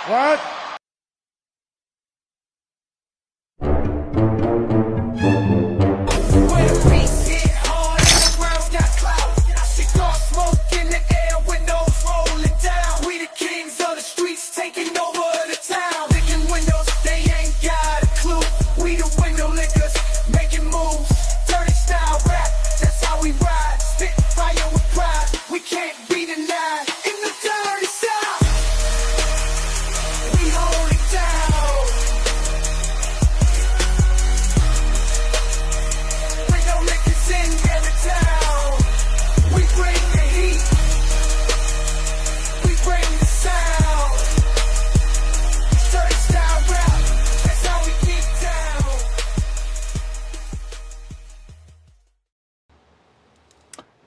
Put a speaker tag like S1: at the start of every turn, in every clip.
S1: What?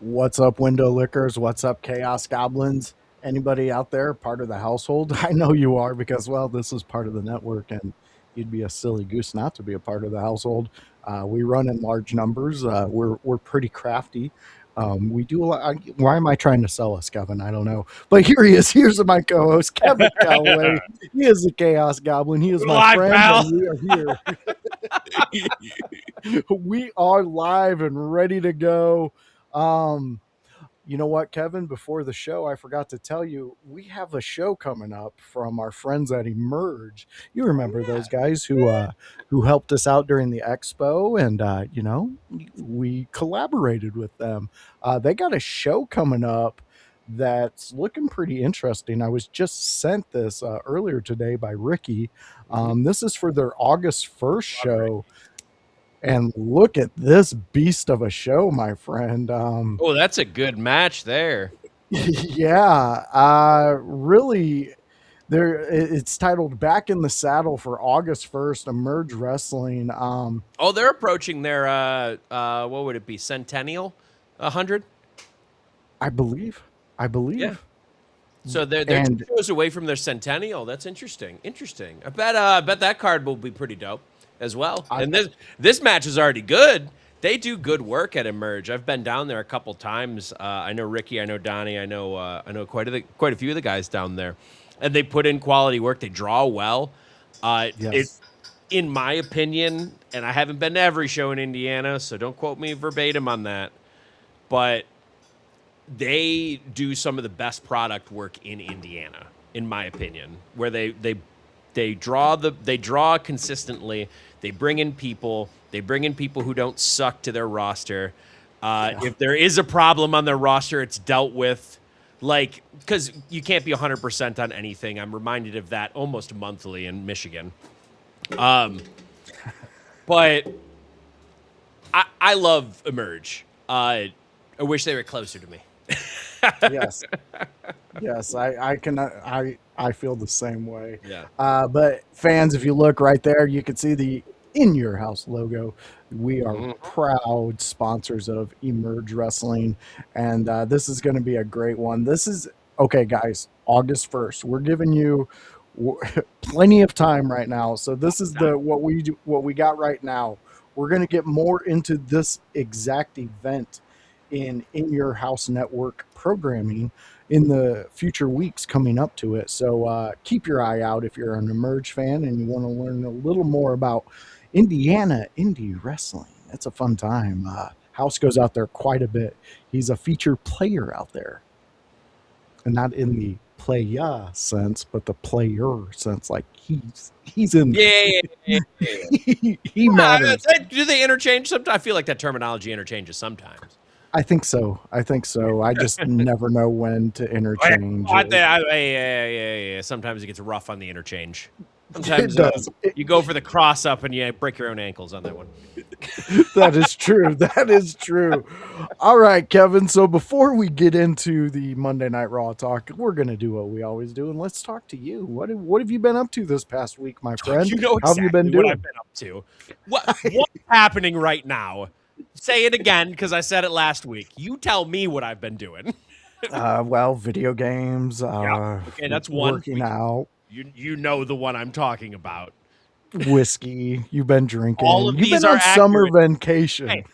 S1: What's up, window lickers? What's up, Chaos Goblins? Anybody out there part of the household? I know you are because, well, this is part of the network, and you'd be a silly goose not to be a part of the household. We run in large numbers. We're pretty crafty. We do a lot. Why am I trying to sell us, Kevin? I don't know. But here he is. Here's my co-host, Kevin Kalloway. He is the Chaos Goblin. He is my friend, and we are here. We are live and ready to go. You know what, Kevin? Before the show, I forgot to tell you, we have a show coming up from our friends at Emerge. You remember those guys who helped us out during the expo, and we collaborated with them. They got a show coming up that's looking pretty interesting. I was just sent this earlier today by Ricky. This is for their August 1st show. And look at this beast of a show, my friend.
S2: Oh, that's a good match there.
S1: Yeah, really. It's titled "Back in the Saddle" for August 1st. Emerge Wrestling.
S2: Oh, they're approaching their what would it be? Centennial, 100.
S1: I believe.
S2: Yeah. So they're 2 shows away from their centennial. That's interesting. I bet that card will be pretty dope as well. And this match is already good. They do good work at Emerge. I've been down there a couple times. I know Ricky, I know Donnie, I know quite a few of the guys down there, and they put in quality work. They draw well. Yes. In my opinion, and I haven't been to every show in Indiana, so don't quote me verbatim on that, but they do some of the best product work in Indiana, in my opinion, where they draw consistently. They bring in people who don't suck to their roster. If there is a problem on their roster, it's dealt with. Like, because you can't be 100% on anything. I'm reminded of that almost monthly in Michigan. But I love Emerge. I wish they were closer to me.
S1: Yes, I feel the same way.
S2: Yeah.
S1: But fans, if you look right there, you can see the In Your House logo. We are proud sponsors of Emerge Wrestling, and this is going to be a great one. This is okay, guys. August 1st. We're giving you plenty of time right now. So this is what we got right now. We're going to get more into this exact event in Your House Network programming in the future weeks coming up to it. So keep your eye out if you're an Emerge fan and you want to learn a little more about Indiana indie wrestling. It's a fun time. House goes out there quite a bit. He's a featured player out there. And not in the playa sense, but the player sense. Like he's in.
S2: Yeah.
S1: He matters.
S2: Do they interchange sometimes? I feel like that terminology interchanges sometimes.
S1: I think so. I just never know when to interchange.
S2: Yeah. Sometimes it gets rough on the interchange. Sometimes
S1: it does.
S2: You go for the cross up and you break your own ankles on that one.
S1: That is true. All right, Kevin. So before we get into the Monday Night Raw talk, we're going to do what we always do, and let's talk to you. What have you been up to this past week, my friend?
S2: You know exactly
S1: how have you been doing?
S2: What I've been up to. What's happening right now? Say it again, because I said it last week. You tell me what I've been doing.
S1: Well, video games.
S2: Okay, that's one.
S1: Working out.
S2: You know the one I'm talking about.
S1: Whiskey. You've been drinking.
S2: All of
S1: You've
S2: these
S1: been
S2: are
S1: on summer vacation.
S2: Hey,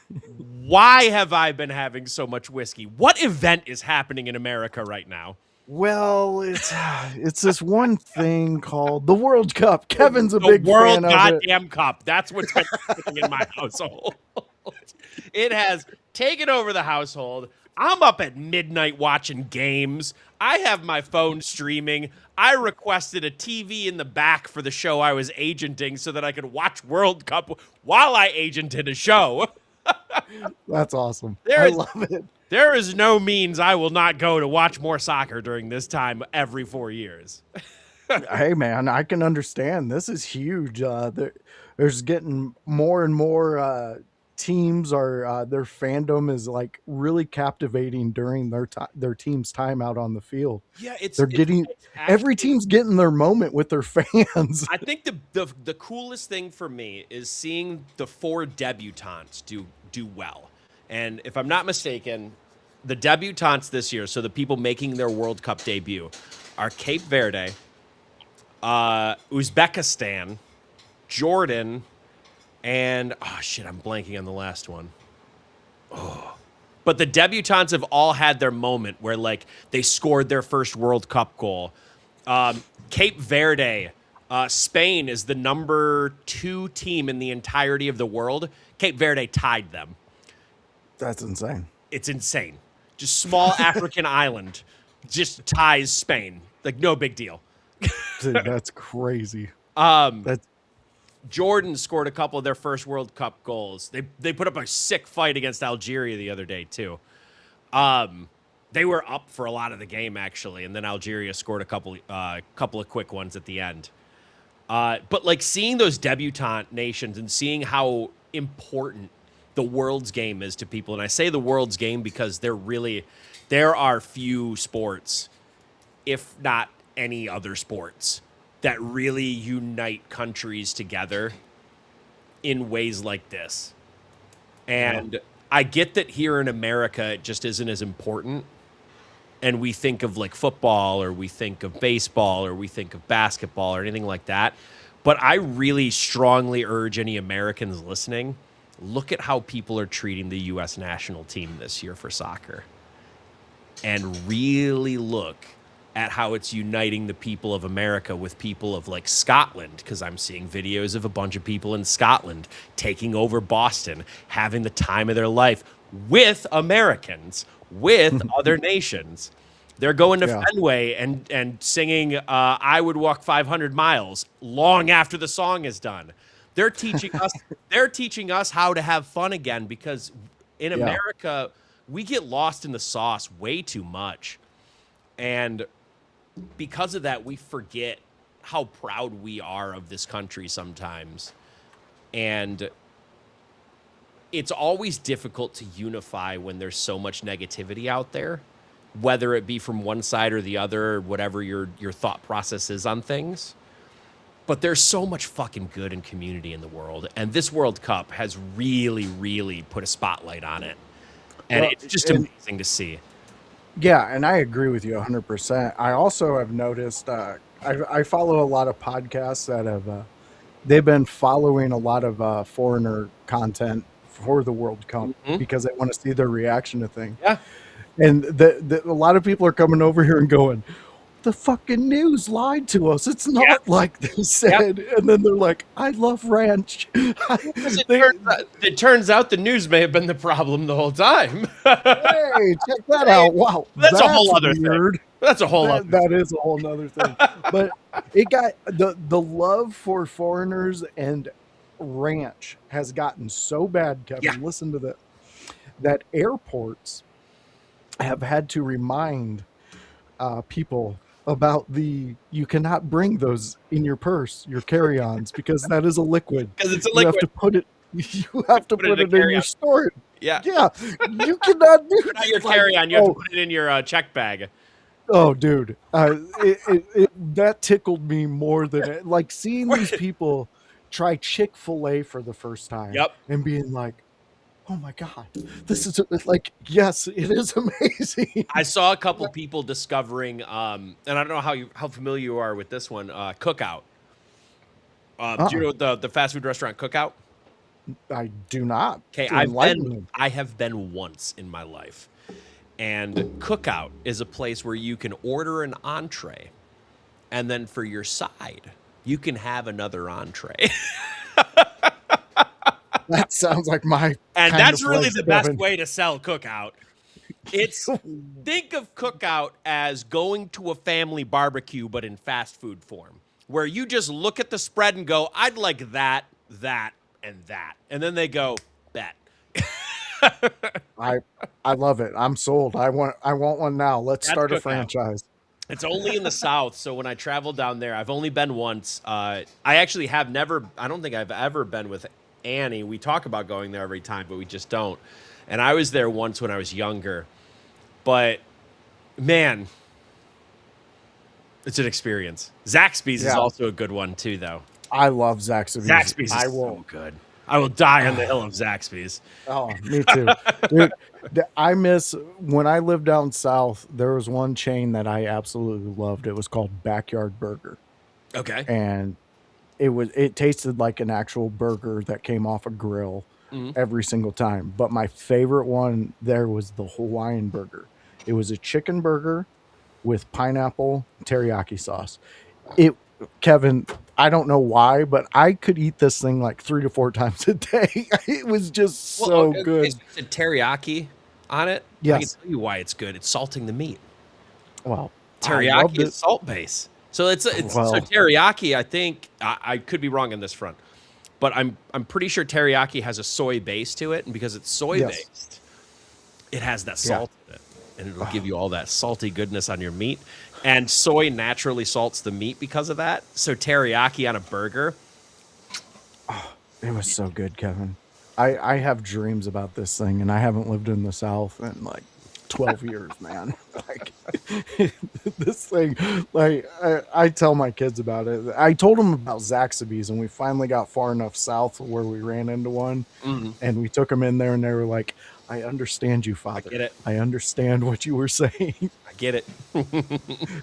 S2: why have I been having so much whiskey? What event is happening in America right now?
S1: Well, it's this one thing called the World Cup. Kevin's a
S2: The
S1: big
S2: World
S1: fan of it.
S2: Goddamn Cup. That's what's been happening in my household. It has taken over the household. I'm up at midnight watching games. I have my phone streaming. I requested a TV in the back for the show I was agenting so that I could watch World Cup while I agented a show.
S1: That's awesome.
S2: There
S1: I
S2: is
S1: love it.
S2: there is no means I will not go to watch more soccer during this time every 4 years.
S1: Hey, man, I can understand. This is huge. There's getting more and more teams are their fandom is like really captivating during their team's time out on the field.
S2: Yeah,
S1: They're getting every team's getting their moment with their fans.
S2: I think the coolest thing for me is seeing the 4 debutantes do well. And if I'm not mistaken, the debutantes this year, so the people making their World Cup debut, are Cape Verde, Uzbekistan, Jordan, and oh shit, I'm blanking on the last one. Oh. But the debutantes have all had their moment where like they scored their first World Cup goal. Cape Verde, Spain is the number 2 team in the entirety of the world. Cape Verde tied them.
S1: That's insane.
S2: It's insane. Just small African island just ties Spain. Like no big deal.
S1: Dude, that's crazy.
S2: That's Jordan scored a couple of their first World Cup goals. They put up a sick fight against Algeria the other day too. They were up for a lot of the game actually, and then Algeria scored a couple of quick ones at the end. But like seeing those debutante nations and seeing how important the world's game is to people, and I say the world's game because there are few sports, if not any other sports, that really unite countries together in ways like this. And I get that here in America, it just isn't as important. And we think of like football or we think of baseball or we think of basketball or anything like that. But I really strongly urge any Americans listening, look at how people are treating the U.S. national team this year for soccer. And really look at how it's uniting the people of America with people of like Scotland, because I'm seeing videos of a bunch of people in Scotland taking over Boston, having the time of their life with Americans, with other nations. They're going to Fenway and singing I Would Walk 500 Miles long after the song is done. They're teaching us how to have fun again, because in America, we get lost in the sauce way too much. And because of that, we forget how proud we are of this country sometimes. And it's always difficult to unify when there's so much negativity out there, whether it be from one side or the other, or whatever your thought process is on things. But there's so much fucking good and community in the world. And this World Cup has really, really put a spotlight on it. And it's just amazing to see.
S1: Yeah, and I agree with you 100%. I also have noticed, I follow a lot of podcasts that have, they've been following a lot of foreigner content for the World Cup because they want to see their reaction to things.
S2: Yeah.
S1: And a lot of people are coming over here and going, the fucking news lied to us. It's not like they said. And then they're like, I love ranch.
S2: It turns out the news may have been the problem the whole time.
S1: Hey, check that out. Wow.
S2: That's a whole other thing. That's a whole other thing.
S1: That is a whole other thing. But it got the love for foreigners and ranch has gotten so bad, Kevin.
S2: Yeah.
S1: Listen to that airports have had to remind people about you cannot bring those in your purse, your carry-ons, because that is a liquid.
S2: Because it's a liquid.
S1: You have to put it in your storage.
S2: Yeah.
S1: Yeah. You cannot do that.
S2: Not your carry-on. You have to put it in your check bag.
S1: Oh, dude. That tickled me more than like seeing these people try Chick-fil-A for the first time and being like, oh my God, this is like, yes, it is amazing.
S2: I saw a couple people discovering, and I don't know how familiar you are with this one, Cookout. Do you know the fast food restaurant Cookout?
S1: I do not.
S2: Okay, I have been once in my life. And Cookout is a place where you can order an entree, and then for your side, you can have another entree.
S1: That sounds like my
S2: And
S1: kind of
S2: that's really
S1: place,
S2: the best
S1: Kevin.
S2: way to sell Cookout. It's think of Cookout as going to a family barbecue, but in fast food form, where you just look at the spread and go, "I'd like that, that, and that," and then they go, "Bet."
S1: I I love it. I'm sold. I want one now. Let's
S2: That's
S1: start a
S2: Cookout.
S1: franchise.
S2: It's only in the South, so when I travel down there, I've only been once. I actually have never. I don't think I've ever been with Annie. We talk about going there every time, but we just don't. And I was there once when I was younger, but man, it's an experience. Zaxby's is
S1: Yeah,
S2: also a good one too, though.
S1: I love Zaxby's.
S2: Zaxby's
S1: I
S2: is
S1: will.
S2: so good. I will die on the hill of Zaxby's.
S1: Oh, me too, dude. I miss when I lived down south. There was one chain that I absolutely loved. It was called Backyard Burger,
S2: Okay.
S1: and it tasted like an actual burger that came off a grill
S2: Mhm.
S1: every single time. But my favorite one there was the Hawaiian burger. It was a chicken burger with pineapple teriyaki sauce. It Kevin, I don't know why, but I could eat this thing like 3 to 4 times a day. It was just
S2: Well,
S1: so
S2: okay, so you
S1: good.
S2: said teriyaki on it. I can
S1: Yes.
S2: tell you why it's good. It's salting the meat.
S1: Well, I loved
S2: Teriyaki is
S1: it.
S2: salt base. So it's so
S1: Well,
S2: teriyaki. I think I could be wrong on this front, but I'm pretty sure teriyaki has a soy base to it, and because it's soy
S1: yes.
S2: based, it has that
S1: Yeah.
S2: salt in it, and it'll give you all that salty goodness on your meat. And soy naturally salts the meat because of that. So teriyaki on a burger,
S1: It was so good, Kevin. I have dreams about this thing, and I haven't lived in the South in like 12 years, man. Like this thing, like I tell my kids about it. I told them about Zaxby's, and we finally got far enough south where we ran into one,
S2: mhm,
S1: and we took them in there, and they were like, "I understand you,
S2: I
S1: Father.
S2: get it.
S1: I understand what you were saying."
S2: I get it.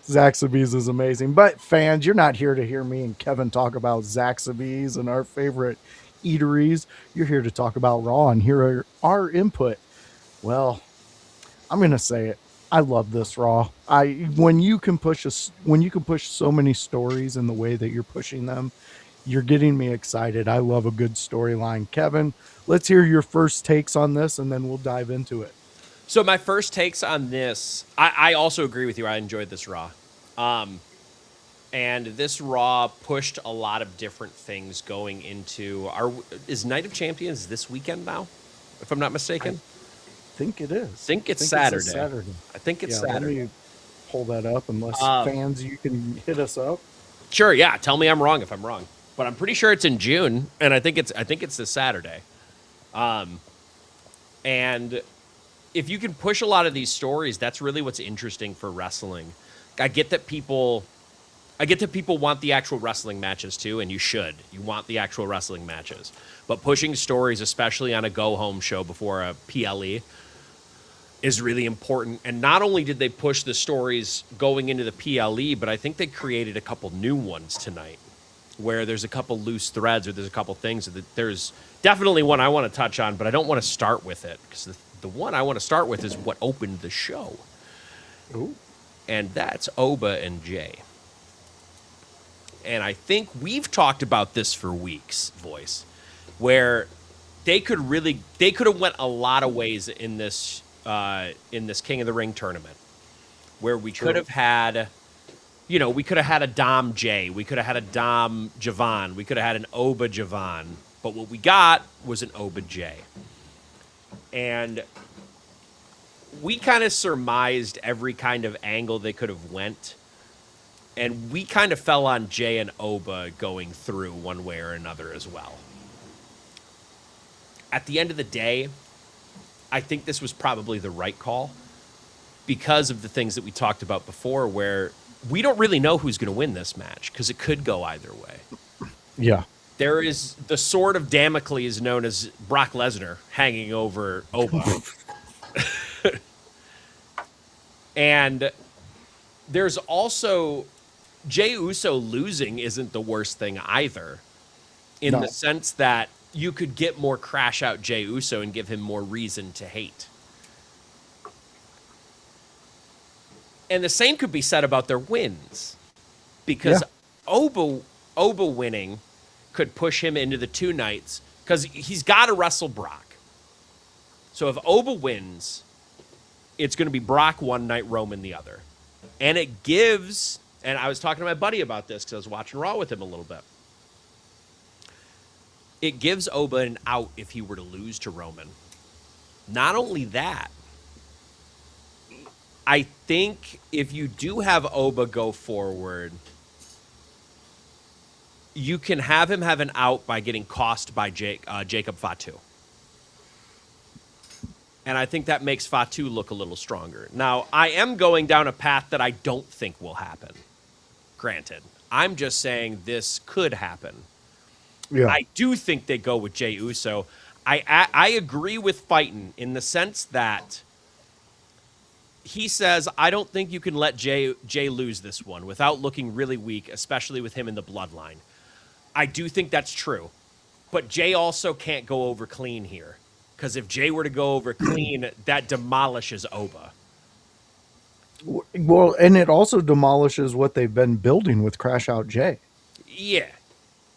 S1: Zaxby's is amazing. But fans, you're not here to hear me and Kevin talk about Zaxby's and our favorite eateries. You're here to talk about Raw and hear our input. Well, I'm gonna say it. I love this Raw. I when you can push us when you can push so many stories in the way that you're pushing them, you're getting me excited. I love a good storyline. Kevin, let's hear your first takes on this and then we'll dive into it.
S2: So my first takes on this, I also agree with you. I enjoyed this Raw. Um, and this Raw pushed a lot of different things going into our. Is Night of Champions this weekend now, if I'm not
S1: I
S2: mistaken?
S1: think it is.
S2: Think
S1: I
S2: it's
S1: think it's a
S2: Saturday.
S1: Saturday.
S2: I think it's
S1: Yeah, let
S2: Saturday.
S1: me pull that up unless
S2: Um,
S1: fans you can hit us up.
S2: sure, yeah. Tell me I'm wrong if I'm wrong, but I'm pretty sure it's in June, and I think it's this Saturday. Um, and if you can push a lot of these stories, that's really what's interesting for wrestling. I get that people I get that people want the actual wrestling matches too, and you should. You want the actual wrestling matches. But pushing stories, especially on a go home show before a PLE, is really important. And not only did they push the stories going into the PLE, but I think they created a couple new ones tonight where there's a couple loose threads or there's a couple things that there's definitely one I want to touch on, but I don't want to start with it because the one I want to start with is what opened the show.
S1: Ooh.
S2: And that's Oba and Jay. And I think we've talked about this for weeks, Voice, where they could have went a lot of ways in this King of the Ring tournament, where we could have had, we could have had a Dom Jay, we could have had a Dom Javon, we could have had an Oba Javon, but what we got was an Oba Jay, and we kind of surmised every kind of angle they could have went. And we kind of fell on Jay and Oba going through one way or another as well. At the end of the day, I think this was probably the right call because of the things that we talked about before, where we don't really know who's going to win this match because it could go either way.
S1: Yeah.
S2: There is the sword of Damocles known as Brock Lesnar hanging over Oba. And there's also Jey Uso losing isn't the worst thing either, in
S1: No.
S2: the sense that you could get more crash out Jey Uso and give him more reason to hate. And the same could be said about their wins, because
S1: Yeah.
S2: Oba winning could push him into the 2 nights, because he's got to wrestle Brock. So if Oba wins, it's going to be Brock one night, Roman the other. And it gives, and I was talking to my buddy about this because I was watching Raw with him a little bit. It gives Oba an out if he were to lose to Roman. Not only that, I think if you do have Oba go forward, you can have him have an out by getting cost by Jacob Fatu. And I think that makes Fatu look a little stronger. Now, I am going down a path that I don't think will happen. Granted. I'm just saying this could happen.
S1: Yeah.
S2: I do think they go with Jey Uso. I agree with Fightin in the sense that he says, I don't think you can let Jey lose this one without looking really weak, especially with him in the bloodline. I do think that's true. But Jey also can't go over clean here. Because if Jey were to go over clean, that demolishes Oba.
S1: Well, and it also demolishes what they've been building with Crash Out Jay.
S2: Yeah.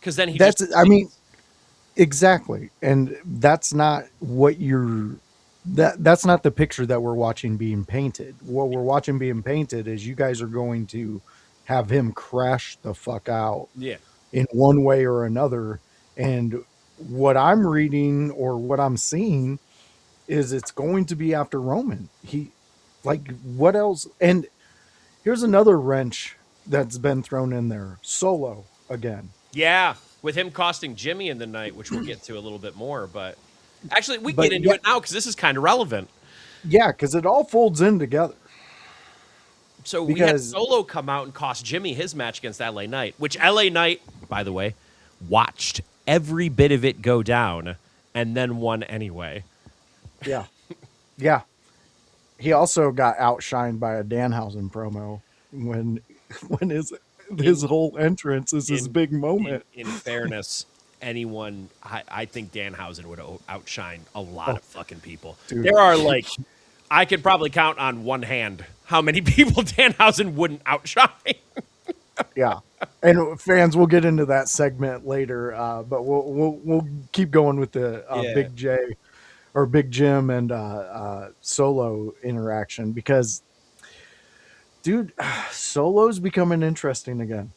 S2: Because then he
S1: exactly. And that's not what that's not the picture that we're watching being painted. What we're watching being painted is you guys are going to have him crash the fuck out.
S2: Yeah.
S1: In one way or another. And what I'm reading or what I'm seeing is it's going to be after Roman. What else? And here's another wrench that's been thrown in there. Solo again.
S2: Yeah, with him costing Jimmy in the night, which we'll get to a little bit more. But actually, we get into it now because this is kind of relevant.
S1: Yeah, because it all folds in together.
S2: So we had Solo come out and cost Jimmy his match against LA Knight, which LA Knight, by the way, watched every bit of it go down and then won anyway.
S1: Yeah. Yeah. He also got outshined by a Danhausen promo when his whole entrance is his big moment.
S2: In fairness, I think Danhausen would outshine a lot of fucking people. Dude. There are I could probably count on one hand how many people Danhausen wouldn't outshine.
S1: Yeah, and fans, we'll get into that segment later, but we'll keep going with the Big J or Big Jim and Solo interaction because, dude, Solo's becoming interesting again.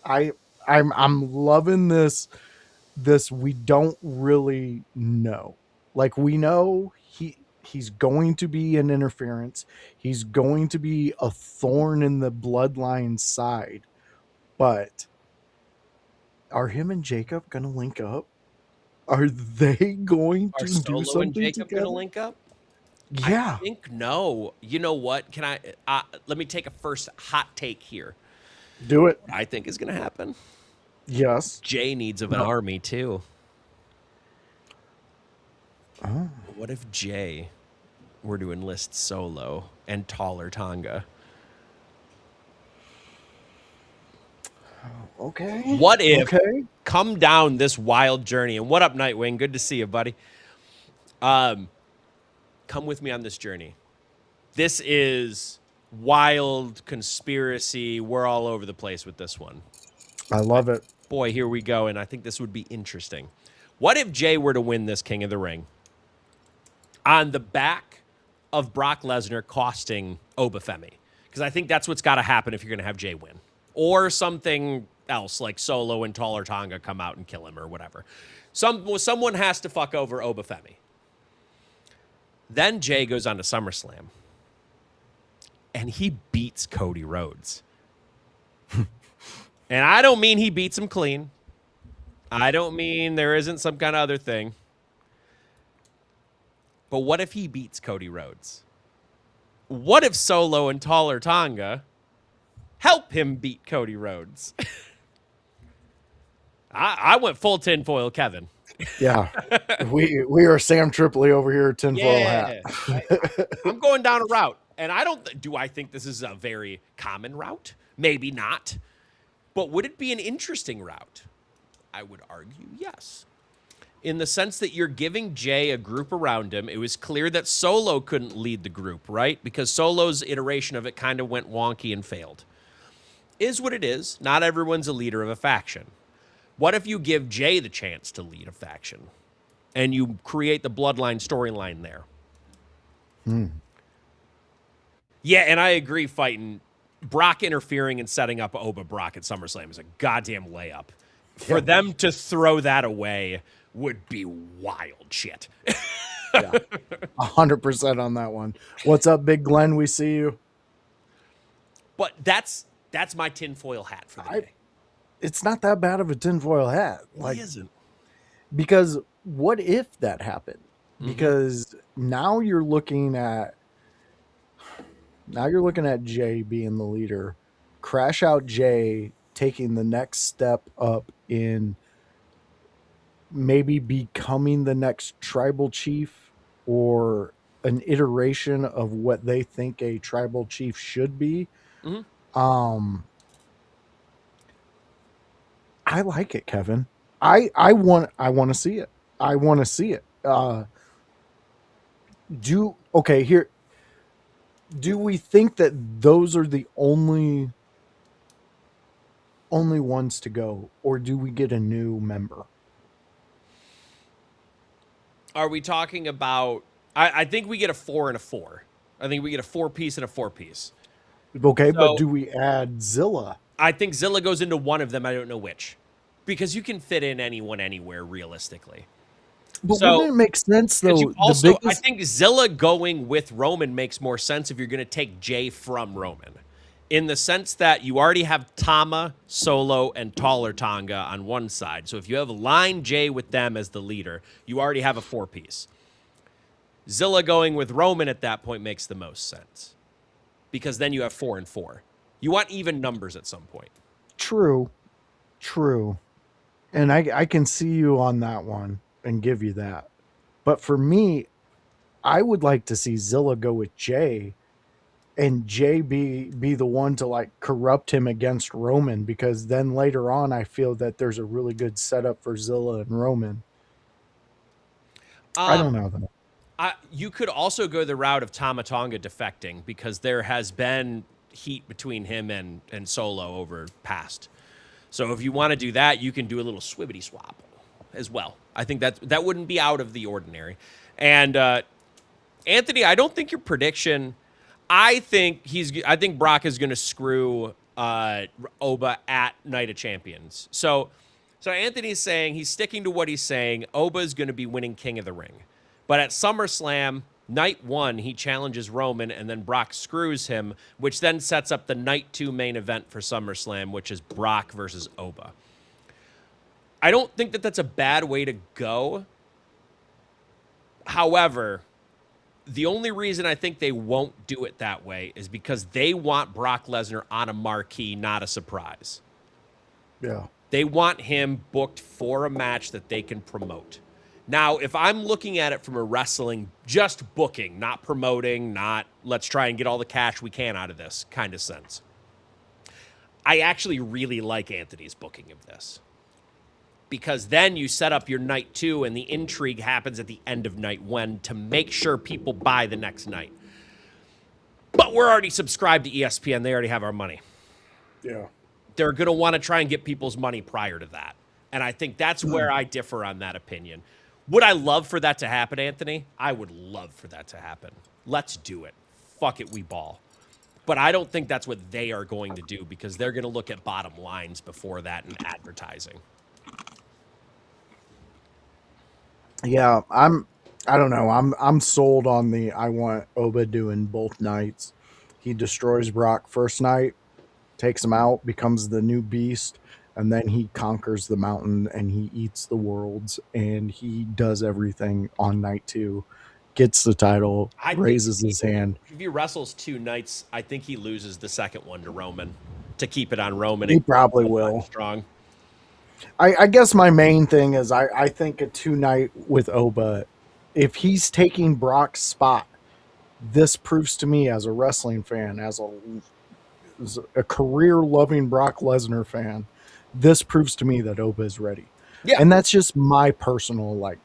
S1: I'm loving this. We don't really know. Like we know he's going to be an interference. He's going to be a thorn in the bloodline side. But are him and Jacob going to link up? Are they going to do something and Jacob
S2: going to link up?
S1: Yeah.
S2: I think no. You know what? Can I let me take a first hot take here.
S1: Do it.
S2: I think is going to happen.
S1: Yes.
S2: Jay needs of an army too.
S1: Oh.
S2: What if Jay were to enlist Solo and Taller Tonga?
S1: Okay.
S2: What if come down this wild journey? And what up, Nightwing? Good to see you, buddy. Come with me on this journey. This is wild conspiracy. We're all over the place with this one.
S1: I love it.
S2: Boy, here we go. And I think this would be interesting. What if Jay were to win this King of the Ring on the back of Brock Lesnar costing Obafemi? Because I think that's what's got to happen if you're going to have Jay win. Or something else, like Solo and Taller Tonga come out and kill him or whatever. Someone has to fuck over Obafemi. Then Jay goes on to SummerSlam. And he beats Cody Rhodes. And I don't mean he beats him clean. I don't mean there isn't some kind of other thing. But what if he beats Cody Rhodes? What if Solo and Taller Tonga help him beat Cody Rhodes? I went full tinfoil Kevin.
S1: Yeah. we are Sam Tripoli over here, tinfoil hat.
S2: I'm going down a route. And do I think this is a very common route? Maybe not. But would it be an interesting route? I would argue yes. in the sense that you're giving Jay a group around him. It was clear that Solo couldn't lead the group, right? Because Solo's iteration of it kind of went wonky and failed. Is what it is. Not everyone's a leader of a faction. What if you give Jay the chance to lead a faction and you create the bloodline storyline there? Yeah, and I agree, fighting Brock interfering and setting up Oba Brock at SummerSlam is a goddamn layup. For them to throw that away would be wild shit.
S1: Yeah, 100% on that one. What's up, Big Glenn? We see you.
S2: But that's my tinfoil hat for the day.
S1: It's not that bad of a tinfoil hat.
S2: Like, it isn't.
S1: Because what if that happened? Because now you're looking at Jay being the leader. Crash Out Jay taking the next step up in maybe becoming the next tribal chief or an iteration of what they think a tribal chief should be. I like it, Kevin. I want to see it. I want to see it. Do we think that those are the only ones to go, or do we get a new member?
S2: Are we talking about? I think we get a 4 and a 4. I think we get a 4-piece and a 4-piece.
S1: Okay, so, but do we add Zilla?
S2: I think Zilla goes into one of them. I don't know which, because you can fit in anyone anywhere realistically.
S1: But wouldn't it make sense though?
S2: I think Zilla going with Roman makes more sense if you're going to take Jay from Roman, in the sense that you already have Tama, Solo, and Taller Tonga on one side. So if you have Line Jay with them as the leader, you already have a 4-piece. Zilla going with Roman at that point makes the most sense, because then you have 4 and 4. You want even numbers at some point.
S1: True. And I can see you on that one and give you that. But for me, I would like to see Zilla go with Jay, and Jay be the one to like corrupt him against Roman, because then later on I feel that there's a really good setup for Zilla and Roman. I don't know though.
S2: You could also go the route of Tama Tonga defecting, because there has been heat between him and Solo over past. So if you want to do that, you can do a little swibbity swap as well. I think that wouldn't be out of the ordinary. And Anthony, I don't think your prediction. I think Brock is going to screw Oba at Night of Champions. So Anthony's saying he's sticking to what he's saying. Oba is going to be winning King of the Ring. But at SummerSlam, night 1, he challenges Roman, and then Brock screws him, which then sets up the night 2 main event for SummerSlam, which is Brock versus Oba. I don't think that that's a bad way to go. However, the only reason I think they won't do it that way is because they want Brock Lesnar on a marquee, not a surprise.
S1: Yeah.
S2: They want him booked for a match that they can promote. Now, if I'm looking at it from a wrestling, just booking, not promoting, not let's try and get all the cash we can out of this kind of sense, I actually really like Anthony's booking of this. Because then you set up your night 2 and the intrigue happens at the end of night 1 to make sure people buy the next night. But we're already subscribed to ESPN. They already have our money.
S1: Yeah.
S2: They're going to want to try and get people's money prior to that. And I think that's where I differ on that opinion. Would I love for that to happen, Anthony? I would love for that to happen. Let's do it. Fuck it, we ball. But I don't think that's what they are going to do, because they're going to look at bottom lines before that and advertising.
S1: Yeah, I don't know. I'm sold on I want Oba doing both nights. He destroys Brock first night, takes him out, becomes the new beast, and then he conquers the mountain and he eats the worlds, and he does everything on night 2, gets the title, raises his hand.
S2: If he wrestles 2 nights, I think he loses the second one to Roman to keep it on Roman.
S1: He probably will.
S2: Strong.
S1: I guess my main thing is I think a 2-night with Oba, if he's taking Brock's spot, this proves to me as a wrestling fan, as a career-loving Brock Lesnar fan, this proves to me that Oba is ready.
S2: Yeah.
S1: And that's just my personal, like,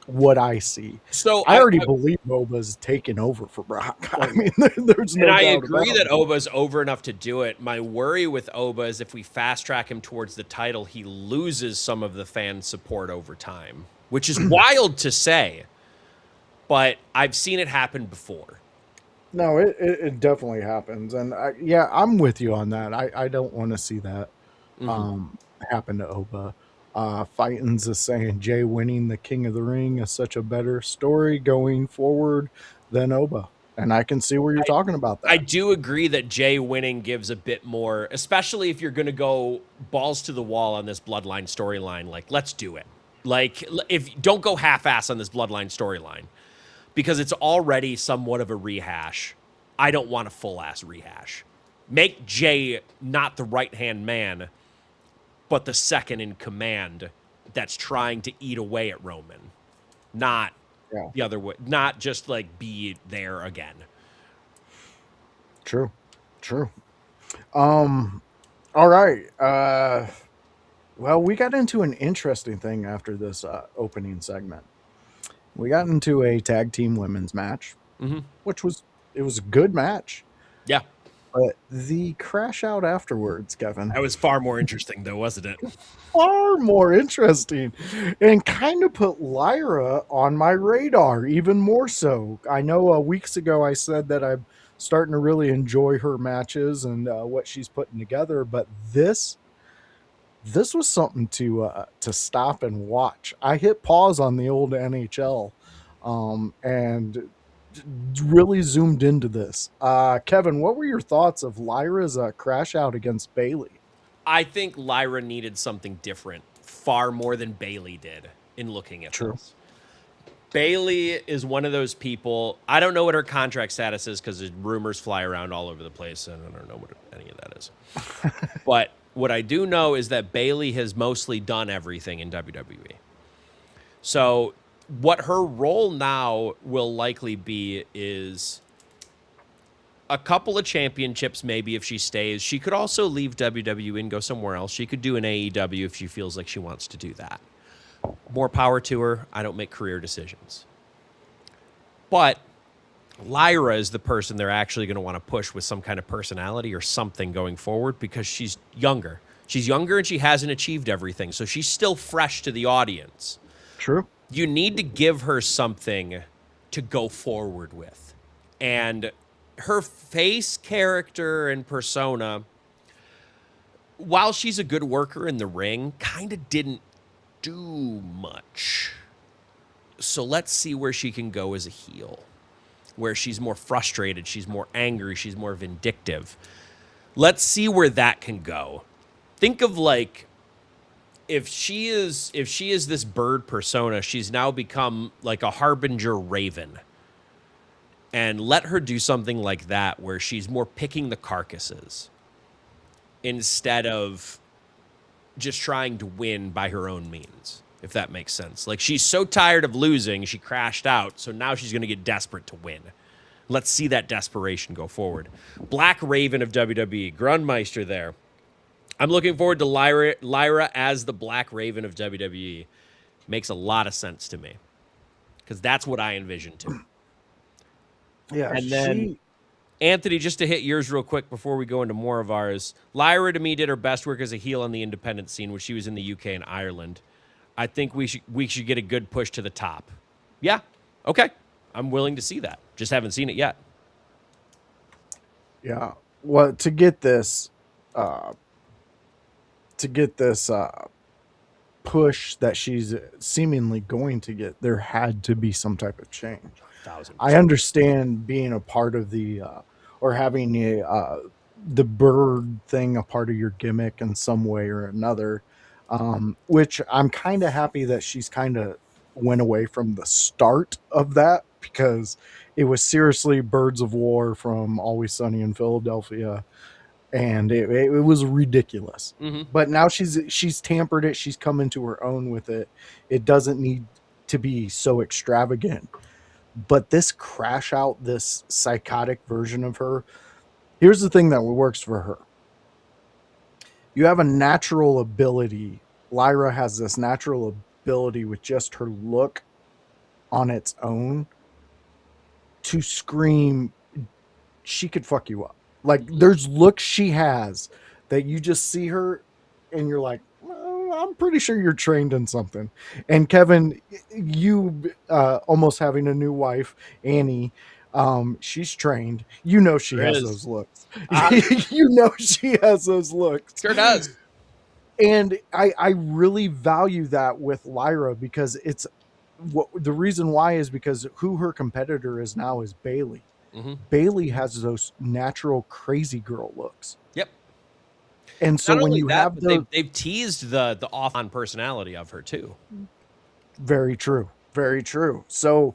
S1: what I see.
S2: So
S1: I already believe Boba's taken over for Brock. I mean, there's
S2: and
S1: no
S2: I
S1: doubt
S2: agree
S1: about
S2: that
S1: it.
S2: Oba's over enough to do it. My worry with Oba is if we fast track him towards the title, he loses some of the fan support over time, which is wild to say, but I've seen it happen before.
S1: No, it definitely happens. And yeah, I'm with you on that. I don't want to see that um, happen to Oba. Fighting's is saying Jay winning the King of the Ring is such a better story going forward than Oba. And I can see where you're talking about
S2: I
S1: that.
S2: do agree that Jay winning gives a bit more, especially if you're going to go balls to the wall on this Bloodline storyline. Like, let's do it. Like, if don't go half-ass on this Bloodline storyline because it's already somewhat of a rehash. I don't want a full-ass rehash. Make Jay not the right-hand man, but the second in command that's trying to eat away at Roman, not
S1: Yeah,
S2: the other way, not just like be there again.
S1: true. True. All right. Well, we got into an interesting thing after this opening segment. We got into a tag team women's match, which was it was a good match.
S2: Yeah,
S1: But the crash out afterwards, Kevin,
S2: that was far more interesting, though, wasn't it?
S1: far more interesting and kind of put Lyra on my radar even more so. I know weeks ago I said that I'm starting to really enjoy her matches and what she's putting together, but this was something to stop and watch. I hit pause on the old NHL and really zoomed into this. Kevin, what were your thoughts of Lyra's crash out against Bailey?
S2: I think Lyra needed something different, far more than Bailey did in looking at
S1: True.
S2: this. Bailey is one of those people. I don't know what her contract status is because rumors fly around all over the place, and I don't know what any of that is. But what I do know is that Bailey has mostly done everything in WWE. So what her role now will likely be is a couple of championships, maybe if she stays. She could also leave WWE and go somewhere else. She could do an AEW if she feels like she wants to do that. More power to her. I don't make career decisions. But Lyra is the person they're actually going to want to push with some kind of personality or something going forward because she's younger. She's younger and she hasn't achieved everything. So she's still fresh to the audience.
S1: True.
S2: You need to give her something to go forward with. And her face, character, and persona, while she's a good worker in the ring, kind of didn't do much. So let's see where she can go as a heel, where she's more frustrated, she's more angry, she's more vindictive. Let's see where that can go. Think of like if she is this bird persona, she's now become like a harbinger raven. And let her do something like that where she's more picking the carcasses instead of just trying to win by her own means, if that makes sense. Like she's so tired of losing, she crashed out, so now she's going to get desperate to win. Let's see that desperation go forward. Black Raven of WWE, Grundmeister there. I'm looking forward to Lyra as the Black Raven of WWE. Makes a lot of sense to me because that's what I envision too.
S1: Yeah,
S2: And then Anthony, just to hit yours real quick before we go into more of ours. Lyra, to me, did her best work as a heel on the independent scene when she was in the UK and Ireland. I think we should get a good push to the top. Yeah, okay. I'm willing to see that. Just haven't seen it yet.
S1: Yeah. Well, to get this push that she's seemingly going to get, there had to be some type of change.
S2: 1,000%.
S1: I understand being a part of the or having the bird thing a part of your gimmick in some way or another, which I'm kind of happy that she's kind of went away from the start of that because it was seriously Birds of War from Always Sunny in Philadelphia, and it was ridiculous.
S2: Mm-hmm.
S1: But now she's tampered it. She's come into her own with it. It doesn't need to be so extravagant. But this crash out, this psychotic version of her, here's the thing that works for her. You have a natural ability Lyra has this natural ability with just her look on its own to scream she could fuck you up. Like there's looks she has that you just see her and you're like, well, I'm pretty sure you're trained in something. And Kevin, you almost having a new wife, Annie, she's trained. You know she
S2: There
S1: has
S2: is.
S1: those looks. You know she has those looks.
S2: Sure does.
S1: And I really value that with Lyra because it's the reason why is because who her competitor is now is Bailey.
S2: Mm-hmm.
S1: Bailey has those natural crazy girl looks.
S2: Yep.
S1: And so
S2: Not
S1: when
S2: only
S1: you
S2: that,
S1: have
S2: but they've teased the off-on personality of her too.
S1: very true. Very true. So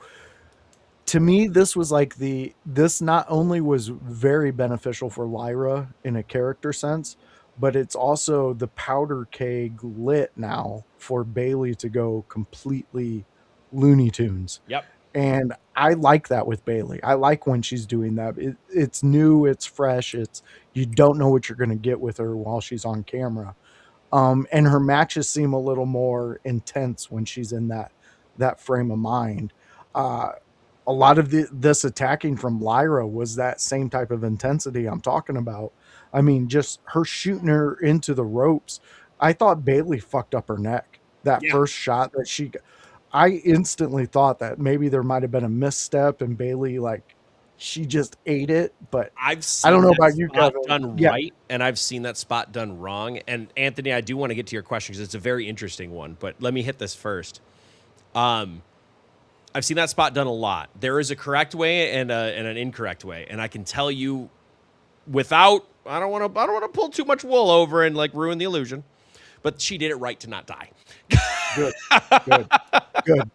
S1: to me, this was like this not only was very beneficial for Lyra in a character sense, but it's also the powder keg lit now for Bailey to go completely Looney Tunes.
S2: Yep.
S1: And I like that with Bailey. I like when she's doing that. It's new, it's fresh, it's you don't know what you're going to get with her while she's on camera. And her matches seem a little more intense when she's in that frame of mind. A lot of this attacking from Lyra was that same type of intensity I'm talking about. I mean, just her shooting her into the ropes. I thought Bailey fucked up her neck. That first shot that I instantly thought that maybe there might have been a misstep and Bailey she just ate it. But
S2: I've seen
S1: I don't know
S2: that
S1: about you,
S2: spot
S1: Kevin.
S2: done right, and I've seen that spot done wrong. And Anthony, I do want to get to your question because it's a very interesting one. But let me hit this first. I've seen that spot done a lot. There is a correct way and an incorrect way, and I can tell you, without I don't want to pull too much wool over and ruin the illusion, but she did it right to not die.
S1: Good.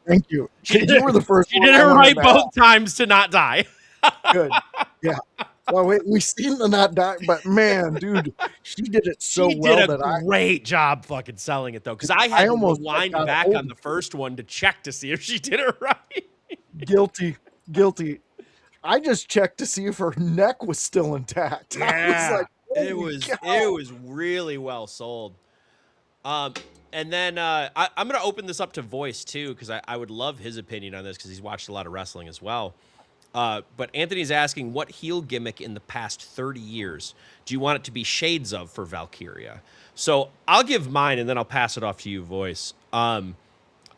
S1: Thank you. You were the first.
S2: She did it right both times to not die.
S1: Good. Yeah. Well, we seen the not die, but man, dude, she did it so
S2: she
S1: well
S2: did
S1: that
S2: a great job fucking selling it though, because I had to
S1: almost
S2: rewind back on the first one to check to see if she did it right.
S1: Guilty. I just checked to see if her neck was still intact.
S2: Yeah,
S1: I was like,
S2: it was really well sold. And then I'm going to open this up to Voice too, because I would love his opinion on this because he's watched a lot of wrestling as well. But Anthony's asking, what heel gimmick in the past 30 years do you want it to be shades of for Valkyria? So I'll give mine and then I'll pass it off to you, Voice. I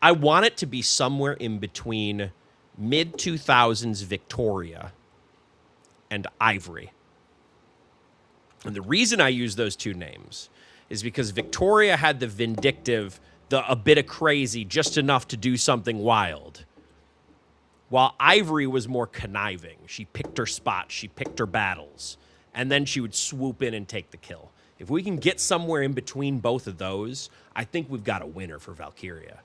S2: want it to be somewhere in between mid-2000s Victoria and Ivory. And the reason I use those two names is because Victoria had the vindictive, a bit of crazy, just enough to do something wild. While Ivory was more conniving. She picked her spots, she picked her battles, and then she would swoop in and take the kill. If we can get somewhere in between both of those, I think we've got a winner for Valkyria.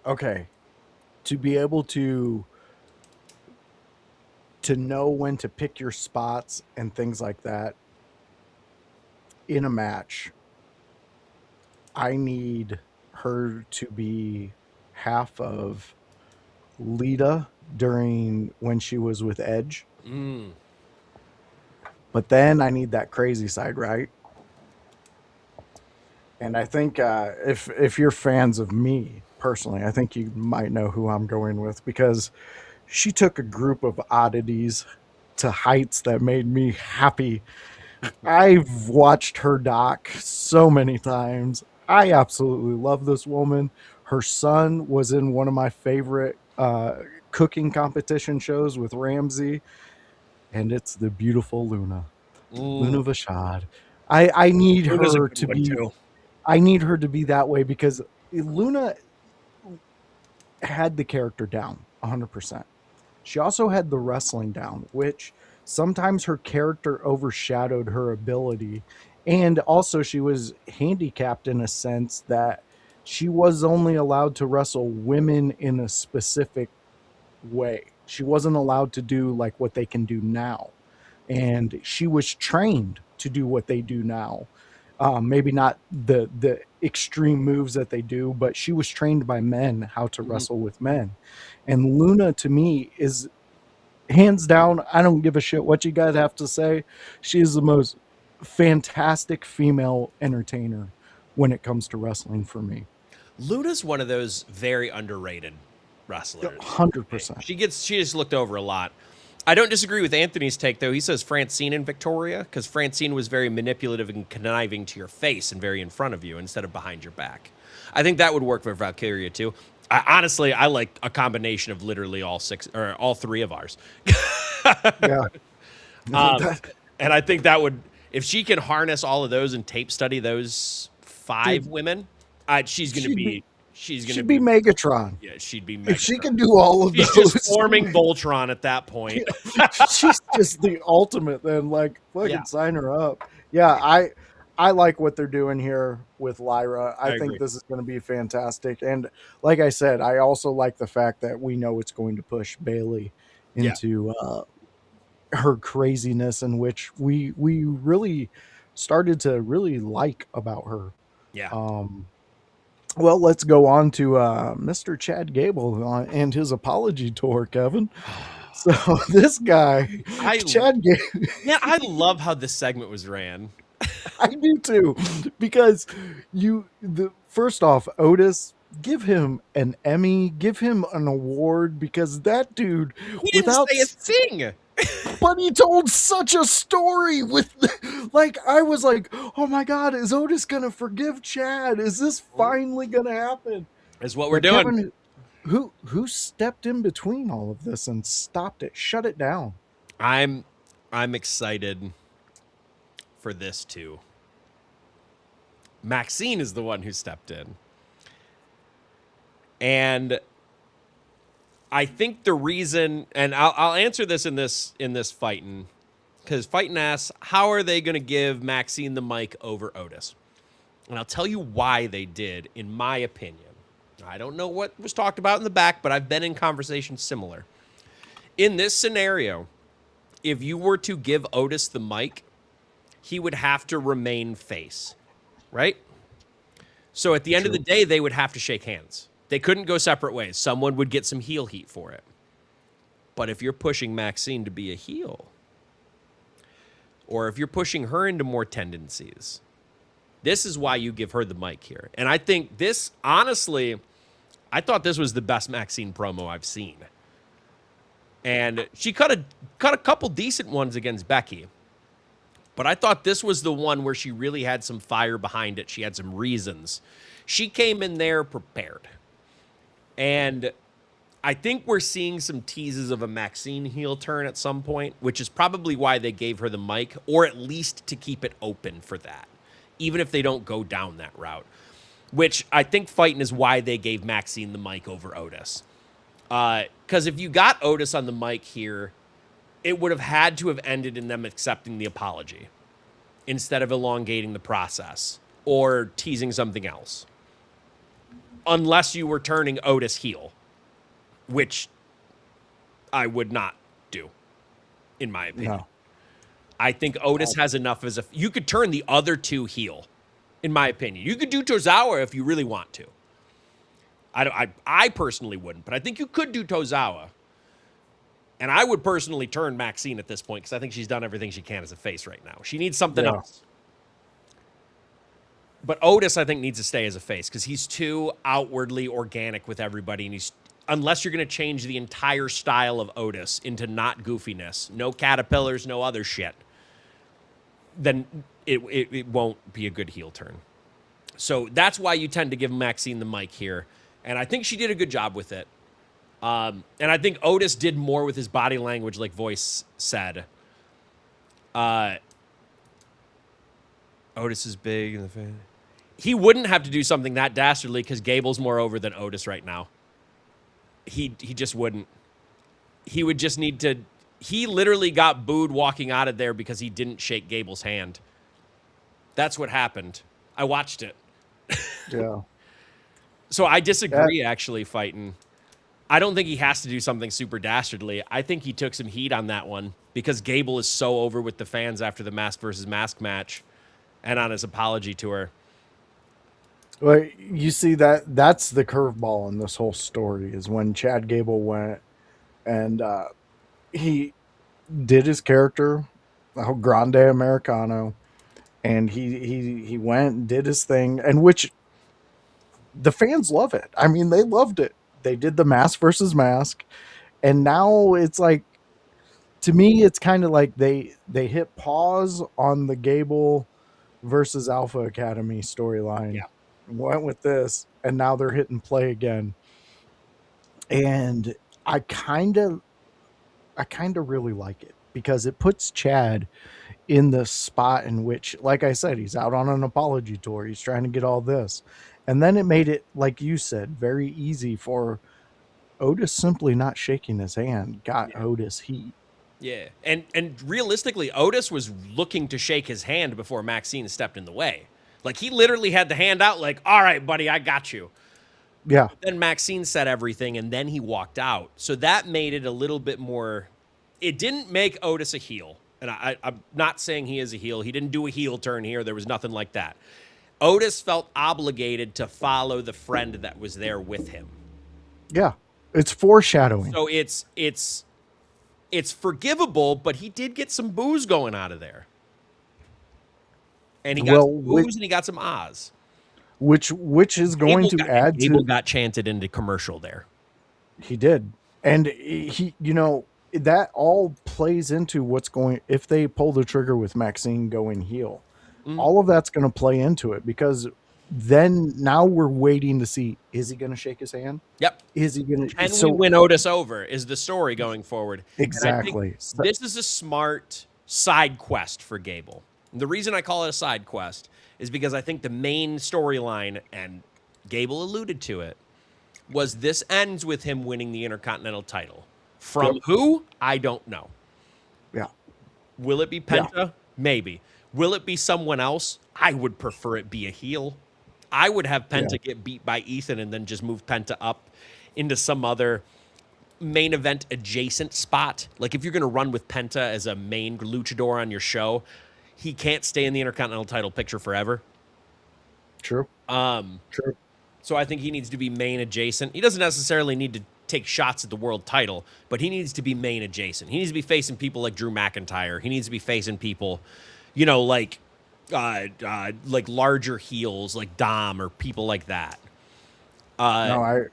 S1: Okay. To be able to know when to pick your spots and things like that in a match, I need her to be half of Lita during when she was with Edge. But then I need that crazy side, right? And I think if you're fans of me personally, I think you might know who I'm going with because she took a group of oddities to heights that made me happy. I've watched her doc so many times. I absolutely love this woman. Her son was in one of my favorite cooking competition shows with Ramsey, and it's the beautiful Luna. Luna Vachon. I need her to be too. I need her to be that way because Luna had the character down 100%. She also had the wrestling down, which sometimes her character overshadowed her ability. And also she was handicapped in a sense that she was only allowed to wrestle women in a specific way. She wasn't allowed to do like what they can do now. And she was trained to do what they do now. Maybe not the extreme moves that they do, but she was trained by men how to wrestle with men. And Luna to me hands down, I don't give a shit what you guys have to say. She is the most fantastic female entertainer when it comes to wrestling for me.
S2: Luna's one of those very underrated wrestlers.
S1: 100%.
S2: She just looked over a lot. I don't disagree with Anthony's take, though. He says Francine and Victoria, because Francine was very manipulative and conniving to your face and very in front of you instead of behind your back. I think that would work for Valkyria, too. Honestly, I like a combination of literally all three of ours.
S1: Yeah.
S2: And I think that would, if she can harness all of those and tape study those 5 women, she's going to be
S1: she'd be Megatron.
S2: Yeah, she'd be Megatron.
S1: If she can do all of
S2: she's
S1: those.
S2: Just forming Voltron at that point.
S1: She's just the ultimate then. Like, fucking sign her up. Yeah, I like what they're doing here with Lyra. I think this is going to be fantastic. And like I said, I also like the fact that we know it's going to push Bailey into her craziness, in which we really started to really like about her.
S2: Yeah.
S1: Well, let's go on to Mr. Chad Gable and his apology tour, Kevin. So this guy, Chad Gable.
S2: Yeah, I love how this segment was ran.
S1: I do too, because first off, Otis, give him an Emmy, give him an award, because that dude,
S2: he didn't say a thing.
S1: But he told such a story with, like, I was like, oh my God, is Otis gonna forgive Chad? Is this finally gonna happen?
S2: Is what we're doing.
S1: Kevin, who stepped in between all of this and stopped it, shut it down?
S2: I'm excited for this too. Maxine is the one who stepped in. And I think the reason, and I'll answer this in this fighting, because fighting asks, how are they going to give Maxine the mic over Otis? And I'll tell you why they did, in my opinion. I don't know what was talked about in the back, but I've been in conversations similar. In this scenario, if you were to give Otis the mic, he would have to remain face, right? So at the end of the day, they would have to shake hands. They couldn't go separate ways. Someone would get some heel heat for it. But if you're pushing Maxine to be a heel, or if you're pushing her into more tendencies, this is why you give her the mic here. And I think this, honestly, I thought this was the best Maxine promo I've seen. And she cut a couple decent ones against Becky. But I thought this was the one where she really had some fire behind it. She had some reasons. She came in there prepared. And I think we're seeing some teases of a Maxine heel turn at some point, which is probably why they gave her the mic, or at least to keep it open for that, even if they don't go down that route, which I think fighting is why they gave Maxine the mic over Otis. Because if you got Otis on the mic here, it would have had to have ended in them accepting the apology instead of elongating the process or teasing something else. Unless you were turning Otis heel, which I would not do, in my opinion. No. I think Otis has enough as you could turn the other two heel, in my opinion. You could do Tozawa if you really want to. I personally wouldn't, but I think you could do Tozawa. And I would personally turn Maxine at this point because I think she's done everything she can as a face right now. She needs something else. But Otis, I think, needs to stay as a face because he's too outwardly organic with everybody. And unless you're going to change the entire style of Otis into not goofiness, no caterpillars, no other shit, then it won't be a good heel turn. So that's why you tend to give Maxine the mic here. And I think she did a good job with it. And I think Otis did more with his body language, like Voice said. Otis is big in the fan. He wouldn't have to do something that dastardly because Gable's more over than Otis right now. He just wouldn't. He would just need to. He literally got booed walking out of there because he didn't shake Gable's hand. That's what happened. I watched it.
S1: Yeah.
S2: So I disagree, actually, fighting. I don't think he has to do something super dastardly. I think he took some heat on that one because Gable is so over with the fans after the Mask versus Mask match and on his apology tour.
S1: Well, you see that's the curveball in this whole story is when Chad Gable went and he did his character, El Grande Americano, and he went and did his thing, and which the fans love it. I mean, they loved it. They did the mask versus mask, and now it's like, to me, it's kind of like they hit pause on the Gable versus Alpha Academy storyline,
S2: Yeah.
S1: went with this, and now they're hitting play again. And I kind of I kind of really like it because it puts Chad in the spot in which, like I said, he's out on an apology tour. He's trying to get all this. And then it made it, like you said, very easy for Otis simply not shaking his hand, got Otis heat.
S2: Yeah. And realistically, Otis was looking to shake his hand before Maxine stepped in the way. Like, he literally had the hand out, like, all right, buddy, I got you.
S1: Yeah.
S2: Then Maxine said everything, and then he walked out. So that made it a little bit more. It didn't make Otis a heel. And I'm not saying he is a heel. He didn't do a heel turn here. There was nothing like that. Otis felt obligated to follow the friend that was there with him.
S1: Yeah. It's foreshadowing.
S2: So it's forgivable, but he did get some booze going out of there. And he got some booze and he got some ahs.
S1: Which is going to add to.
S2: Gable got chanted into commercial there.
S1: He did. And he, that all plays into what's going, if they pull the trigger with Maxine going heel, all of that's going to play into it, because then now we're waiting to see, is he going to shake his hand?
S2: Yep.
S1: Is he going to?
S2: And we win Otis over is the story going forward.
S1: Exactly.
S2: This is a smart side quest for Gable. And the reason I call it a side quest is because I think the main storyline, and Gable alluded to it, was this ends with him winning the Intercontinental title. From who? I don't know.
S1: Yeah.
S2: Will it be Penta? Yeah. Maybe. Will it be someone else? I would prefer it be a heel. I would have Penta get beat by Ethan and then just move Penta up into some other main event adjacent spot. Like, if you're going to run with Penta as a main luchador on your show, he can't stay in the Intercontinental title picture forever.
S1: True.
S2: True. So I think he needs to be main adjacent. He doesn't necessarily need to take shots at the world title, but he needs to be main adjacent. He needs to be facing people like Drew McIntyre. He needs to be facing people, like larger heels like Dom or people like that.
S1: No,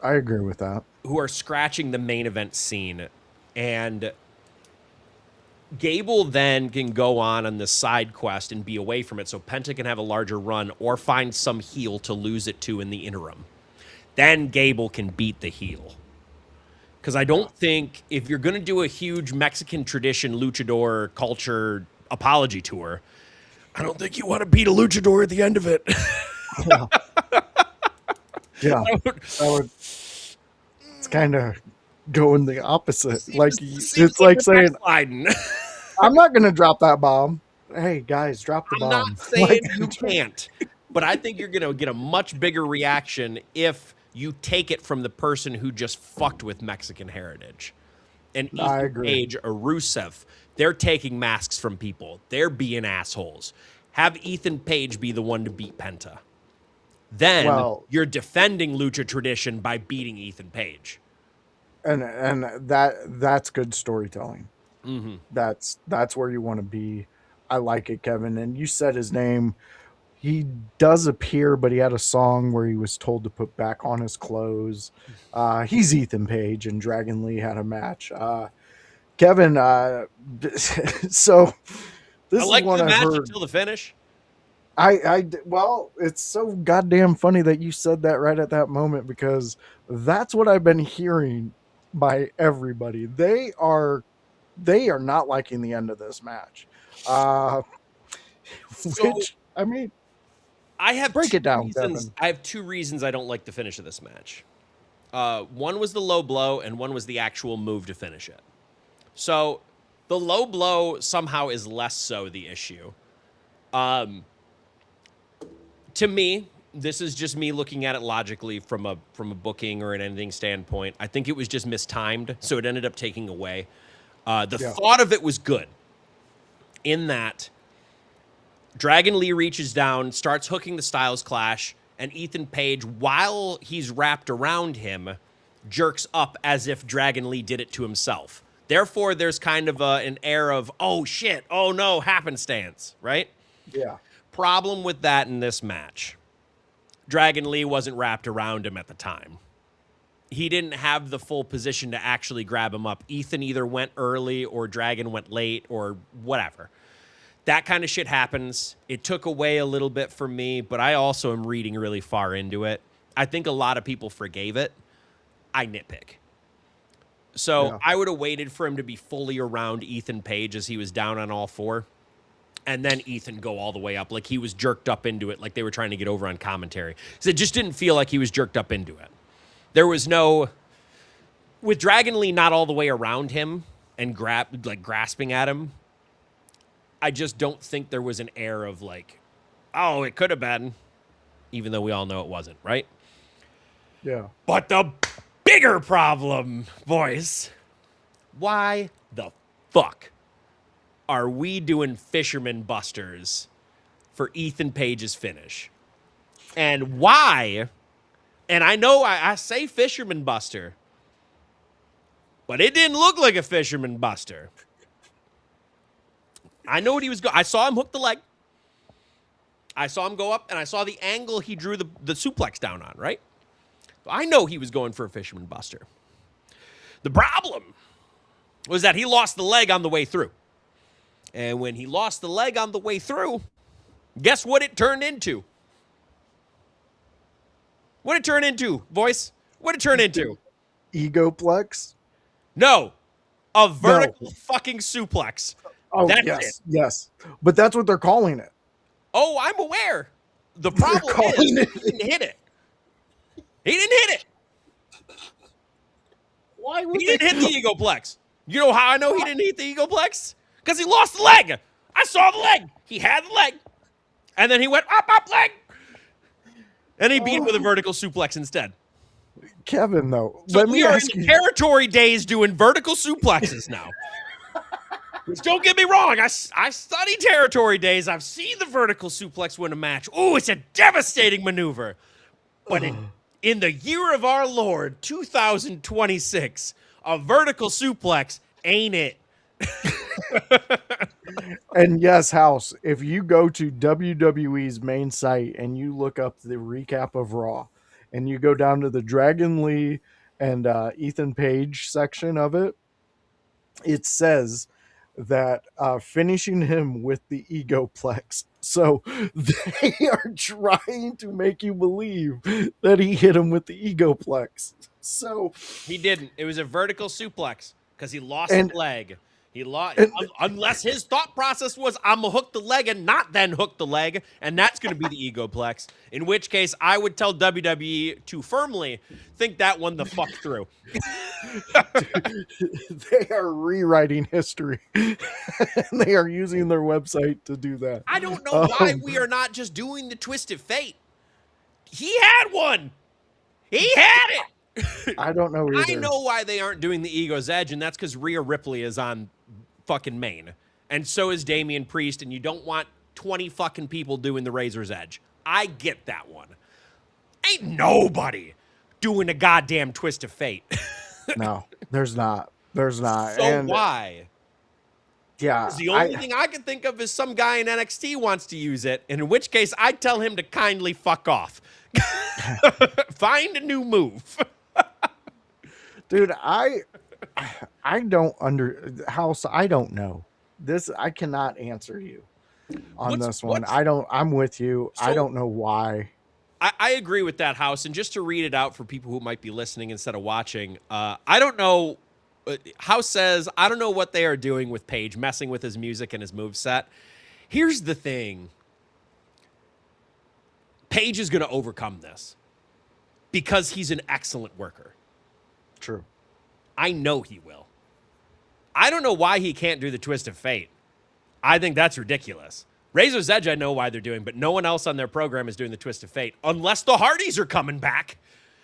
S1: I agree with that.
S2: Who are scratching the main event scene. And Gable then can go on this side quest and be away from it so Penta can have a larger run or find some heel to lose it to in the interim. Then Gable can beat the heel. Because I don't think, if you're going to do a huge Mexican tradition luchador culture apology tour, I don't think you want to beat a luchador at the end of it.
S1: Yeah. It's kind of going the opposite. Like, it's like saying, I'm not going to drop that bomb. Hey, guys, drop the bomb.
S2: I'm not saying you can't, but I think you're going to get a much bigger reaction if you take it from the person who just fucked with Mexican heritage. And Ethan Page or Rusev, they're taking masks from people. They're being assholes. Have Ethan Page be the one to beat Penta. Then you're defending lucha tradition by beating Ethan Page.
S1: And that's good storytelling.
S2: Mm-hmm.
S1: That's where you want to be. I like it, Kevin. And you said his name. He does appear, but he had a song where he was told to put back on his clothes. He's Ethan Page, and Dragon Lee had a match. Kevin, so this
S2: I like
S1: is one
S2: the match
S1: heard
S2: until the finish.
S1: Well, it's so goddamn funny that you said that right at that moment, because that's what I've been hearing by everybody. They are not liking the end of this match. Which, I mean,
S2: I have
S1: break it down, Kevin.
S2: I have two reasons I don't like the finish of this match. One was the low blow, and one was the actual move to finish it. So the low blow somehow is less so the issue. To me, this is just me looking at it logically from a booking or an ending standpoint. I think it was just mistimed, so it ended up taking away. Thought of it was good, in that Dragon Lee reaches down, starts hooking the Styles Clash, and Ethan Page, while he's wrapped around him, jerks up as if Dragon Lee did it to himself. Therefore, there's kind of an air of, oh shit, oh no, happenstance, right?
S1: Yeah.
S2: Problem with that in this match. Dragon Lee wasn't wrapped around him at the time. He didn't have the full position to actually grab him up. Ethan either went early or Dragon went late or whatever. That kind of shit happens. It took away a little bit from me, but I also am reading really far into it. I think a lot of people forgave it. I nitpick. So I would have waited for him to be fully around Ethan Page as he was down on all four. And then Ethan go all the way up. Like he was jerked up into it. Like they were trying to get over on commentary. So it just didn't feel like he was jerked up into it. There was no... With Dragon Lee not all the way around him and grasping at him, I just don't think there was an air of like, oh, it could have been. Even though we all know it wasn't, right?
S1: Yeah.
S2: But the bigger problem, boys, why the fuck are we doing Fisherman Busters for Ethan Page's finish? And why, and I know I say Fisherman Buster, but it didn't look like a Fisherman Buster. I know what he was I saw him hook the leg. I saw him go up, and I saw the angle he drew the suplex down on, right? I know he was going for a Fisherman Buster. The problem was that he lost the leg on the way through. And when he lost the leg on the way through, guess what it turned into? What did it turn into, voice? What did it turn into?
S1: Egoplex?
S2: No. A vertical fucking suplex.
S1: Oh,
S2: that's
S1: yes,
S2: it.
S1: yes. But that's what they're calling it.
S2: Oh, I'm aware. The problem is he didn't hit it. He didn't hit it.
S1: Why would
S2: he didn't hit the egoplex? You know how I know he didn't hit the egoplex? Because he lost the leg. I saw the leg. He had the leg. And then he went up, leg. And he beat him with a vertical suplex instead.
S1: Kevin, though,
S2: so we are in territory days doing vertical suplexes now. Which, don't get me wrong, I study territory days. I've seen the vertical suplex win a match. Ooh, it's a devastating maneuver. But in the year of our Lord, 2026, a vertical suplex ain't it.
S1: And yes, House, if you go to WWE's main site and you look up the recap of Raw and you go down to the Dragon Lee and Ethan Page section of it, it says that finishing him with the egoplex. So they are trying to make you believe that he hit him with the egoplex. So
S2: he didn't. It was a vertical suplex because he lost the leg. He lost, unless his thought process was, I'm going to hook the leg and not then hook the leg, and that's going to be the egoplex, in which case I would tell WWE to firmly think that one the fuck through.
S1: They are rewriting history, and they are using their website to do that.
S2: I don't know why we are not just doing the Twist of Fate. He had one. He had it.
S1: I don't know either.
S2: I know why they aren't doing the Ego's Edge, and that's because Rhea Ripley is on fucking Maine. And so is Damian Priest, and you don't want 20 fucking people doing the Razor's Edge. I get that one. Ain't nobody doing a goddamn Twist of Fate.
S1: No, there's not. There's not.
S2: So why?
S1: Yeah.
S2: The only thing I can think of is some guy in NXT wants to use it, and in which case I'd tell him to kindly fuck off. Find a new move.
S1: Dude, I don't House, I don't know. This I cannot answer you on this one. I'm with you. So, I don't know why.
S2: I agree with that, House. And just to read it out for people who might be listening instead of watching, I don't know. House says, I don't know what they are doing with Page, messing with his music and his moveset. Here's the thing. Page is going to overcome this because he's an excellent worker.
S1: True.
S2: I know he will. I don't know why he can't do the Twist of Fate. I think that's ridiculous. Razor's Edge, I know why they're doing, but no one else on their program is doing the Twist of Fate, unless the Hardys are coming back,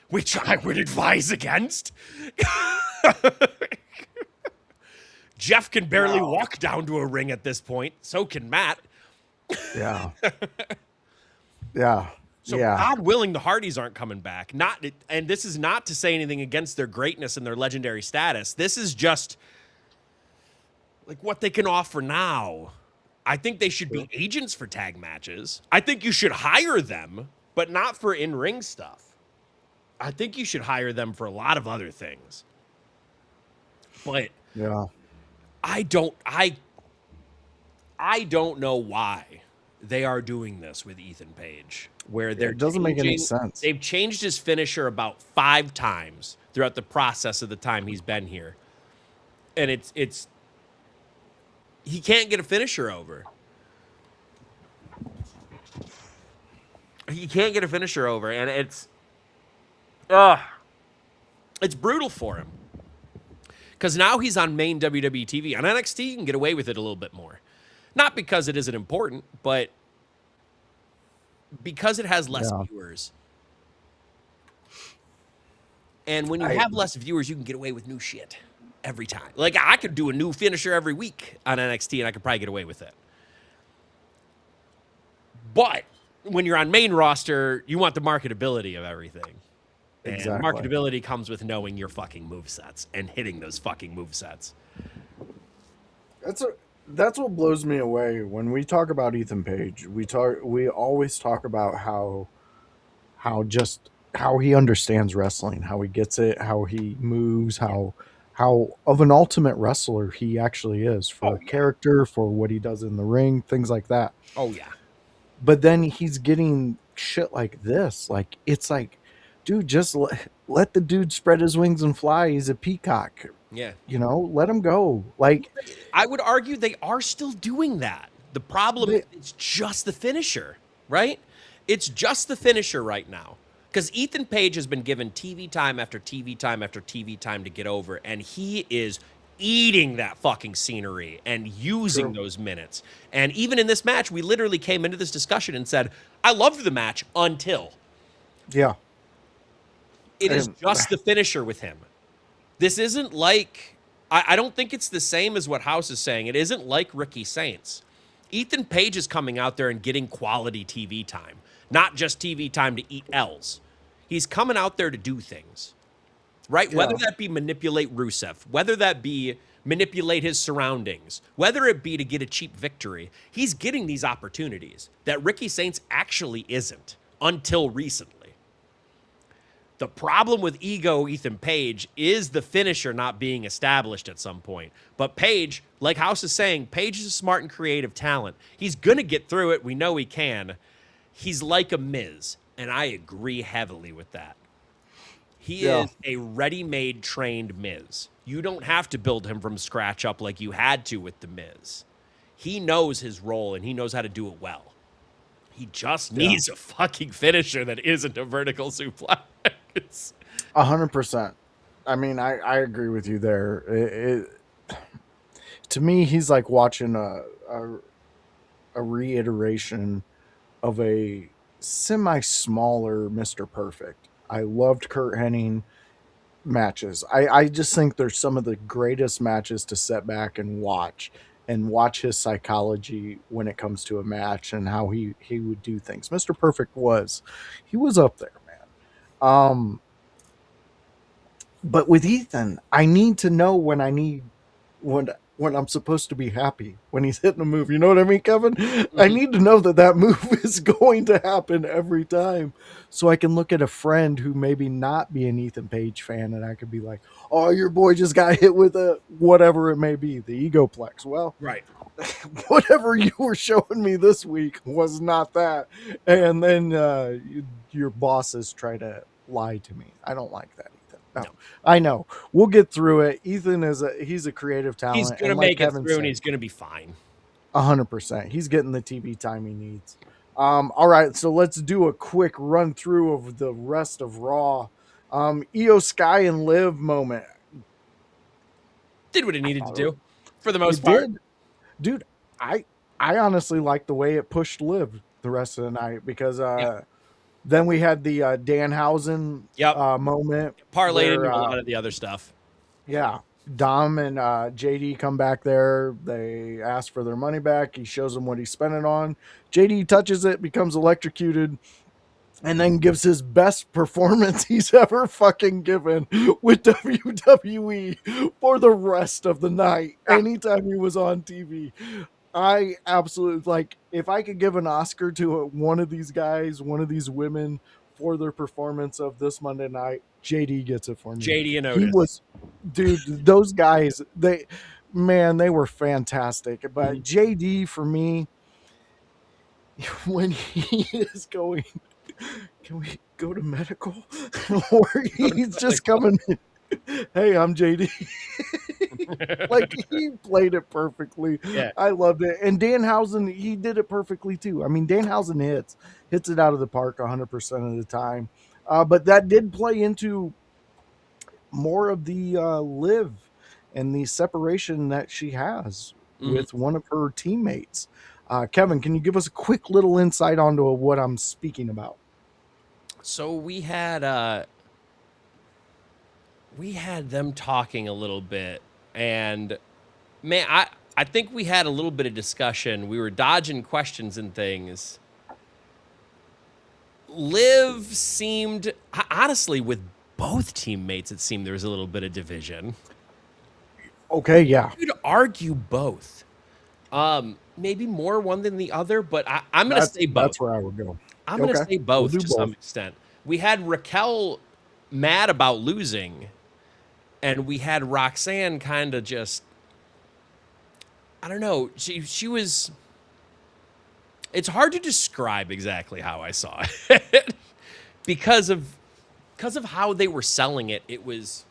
S2: which I would advise against. Jeff can barely walk down to a ring at this point. So can Matt.
S1: Yeah. Yeah.
S2: So God willing, the Hardys aren't coming back. And this is not to say anything against their greatness and their legendary status. This is just like what they can offer now. I think they should be agents for tag matches. I think you should hire them, but not for in-ring stuff. I think you should hire them for a lot of other things. But
S1: yeah,
S2: I don't know why they are doing this with Ethan Page, where
S1: it doesn't make any sense.
S2: They've changed his finisher about 5 times throughout the process of the time he's been here. And it's he can't get a finisher over. He can't get a finisher over, and it's brutal for him. Because now he's on main WWE TV. On NXT, you can get away with it a little bit more. Not because it isn't important, but because it has less viewers. And when you have less viewers, you can get away with new shit every time. Like, I could do a new finisher every week on NXT, and I could probably get away with it. But when you're on main roster, you want the marketability of everything.
S1: Exactly.
S2: And marketability comes with knowing your fucking movesets and hitting those fucking movesets.
S1: That's what blows me away when we talk about Ethan Page. We always talk about how he understands wrestling, how he gets it, how he moves, how of an ultimate wrestler he actually is for character, for what he does in the ring, things like that.
S2: Oh yeah.
S1: But then he's getting shit like this. Like, it's like, dude, just let the dude spread his wings and fly. He's a peacock.
S2: Yeah.
S1: You know, let him go. Like,
S2: I would argue they are still doing that. The problem is it's just the finisher, right? It's just the finisher right now. Because Ethan Page has been given TV time after TV time after TV time to get over, and he is eating that fucking scenery and using those minutes. And even in this match, we literally came into this discussion and said, I loved the match until.
S1: Yeah.
S2: It is just the finisher with him. This isn't like, I don't think it's the same as what House is saying. It isn't like Ricky Saints. Ethan Page is coming out there and getting quality TV time, not just TV time to eat L's. He's coming out there to do things, right? Yeah. Whether that be manipulate Rusev, whether that be manipulate his surroundings, whether it be to get a cheap victory, he's getting these opportunities that Ricky Saints actually isn't until recently. The problem with ego Ethan Page is the finisher not being established at some point. But Page, like House is saying, Page is a smart and creative talent. He's going to get through it. We know he can. He's like a Miz, and I agree heavily with that. He is a ready-made trained Miz. You don't have to build him from scratch up like you had to with the Miz. He knows his role, and he knows how to do it well. He just needs a fucking finisher that isn't a vertical suplex.
S1: 100%. I mean, I agree with you there. To me, he's like watching a reiteration of a semi-smaller Mr. Perfect. I loved Kurt Hennig matches. I just think they're some of the greatest matches to sit back and watch his psychology when it comes to a match and how he would do things. Mr. Perfect was up there, man. But with Ethan, I need to know when I'm supposed to be happy when he's hitting a move. You know what I mean, Kevin? Mm-hmm. I need to know that move is going to happen every time, so I can look at a friend who maybe not be an Ethan Page fan, and I could be like, "Oh, your boy just got hit with a whatever it may be, the egoplex." Well,
S2: right.
S1: Whatever you were showing me this week was not that, and then your bosses try to lie to me. I don't like that. No. I know. We'll get through it. Ethan he's a creative talent.
S2: He's going to make it through, and he's going to be fine.
S1: 100%. He's getting the TV time he needs. All right, so let's do a quick run through of the rest of Raw. Io Sky and Liv moment.
S2: Did what it needed to do, for the most part.
S1: Dude, I honestly like the way it pushed Liv the rest of the night because then we had the Danhausen moment.
S2: Parlayed into a lot of the other stuff.
S1: Yeah. Dom and JD come back there. They ask for their money back. He shows them what he spent it on. JD touches it, becomes electrocuted. and then gives his best performance he's ever fucking given with WWE for the rest of the night. Anytime he was on TV, I absolutely like if I could give an Oscar to one of these guys, one of these women for their performance of this Monday night, JD gets it for me.
S2: JD and
S1: He
S2: Otis.
S1: was, dude, those guys, they were fantastic. But
S2: Mhm.
S1: JD for me, when he is going, can we go to medical? Or he's just coming, hey, I'm JD. Like he played it perfectly.
S2: Yeah.
S1: I loved it. And Danhausen, he did it perfectly too. I mean, Danhausen hits it out of the park 100% of the time. But that did play into more of the live and the separation that she has
S2: Mhm.
S1: with one of her teammates. Kevin, can you give us a quick little insight onto what I'm speaking about?
S2: So we had them talking a little bit, and man, I think we had a little bit of discussion. We were dodging questions and things. Liv seemed honestly with both teammates, it seemed there was a little bit of division.
S1: Okay, yeah.
S2: You could argue both. Maybe more one than the other, but I'm gonna say both.
S1: That's where I would go.
S2: I'm gonna
S1: Okay,
S2: say
S1: we'll
S2: both
S1: do
S2: to some
S1: both.
S2: extent. We had Raquel mad about losing, and we had Roxanne kind of just, I don't know. She was. It's hard to describe exactly how I saw it because of how they were selling it. It was.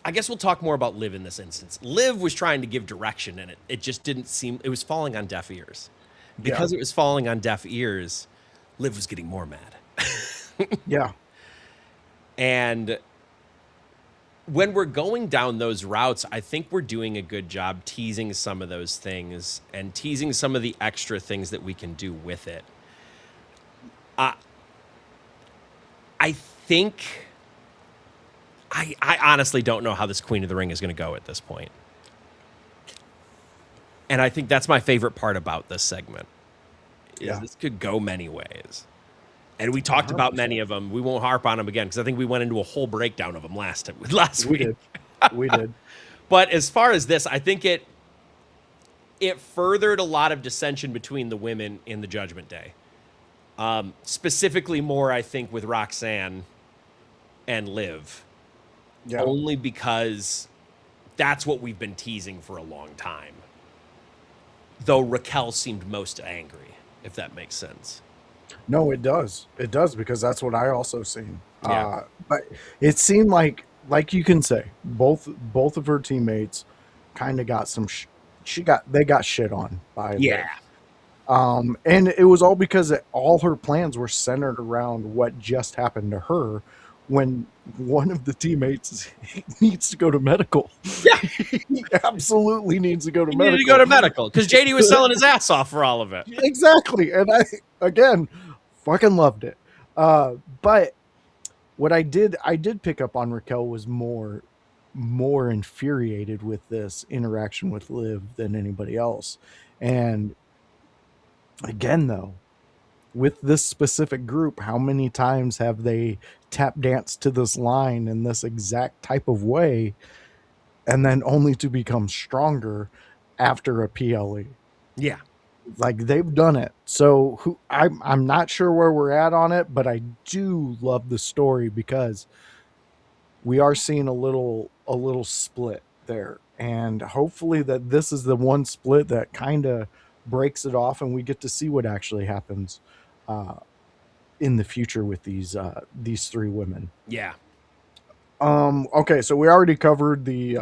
S2: I guess we'll talk more about Liv in this instance. Liv was trying to give direction, and it just didn't seem. It was falling on deaf ears.
S1: Yeah,
S2: Because it was falling on deaf ears, Liv was getting more mad.
S1: yeah,
S2: And when we're going down those routes, I think we're doing a good job teasing some of those things and teasing some of the extra things that we can do with it. I I think I honestly don't know how this Queen of the Ring is going to go at this point. And I think that's my favorite part about this segment is
S1: yeah.
S2: this could go many ways. And we talked about many
S1: 100%.
S2: of them. We won't harp on them again because I think we went into a whole breakdown of them last
S1: We
S2: week.
S1: did. We did.
S2: But as far as this, I think it furthered a lot of dissension between the women in the Judgment Day. Specifically, more I think with Roxanne and Liv,
S1: Yeah.
S2: only because that's what we've been teasing for a long time. Though Raquel seemed most angry, if that makes sense.
S1: No, it does. It does because that's what I also seen.
S2: Yeah.
S1: But it seemed like you can say both of her teammates kind of got some. They got shit on by
S2: Yeah.
S1: Liv. And it was all because all her plans were centered around what just happened to her when one of the teammates needs to go to medical.
S2: Yeah.
S1: He absolutely needs to go to
S2: He needed to go
S1: medical.
S2: to medical because JD was selling his ass off for all of it.
S1: Exactly. And I, again, fucking loved it. But what I did pick up on Raquel was more infuriated with this interaction with Liv than anybody else. And again, though, with this specific group, how many times have they tap danced to this line in this exact type of way and then only to become stronger after a PLE?
S2: Yeah.
S1: Like they've done it. So I'm not sure where we're at on it, but I do love the story because we are seeing a little split there. And hopefully that this is the one split that kind of breaks it off and we get to see what actually happens uh, in the future with these three women.
S2: Yeah.
S1: Okay, so we already covered the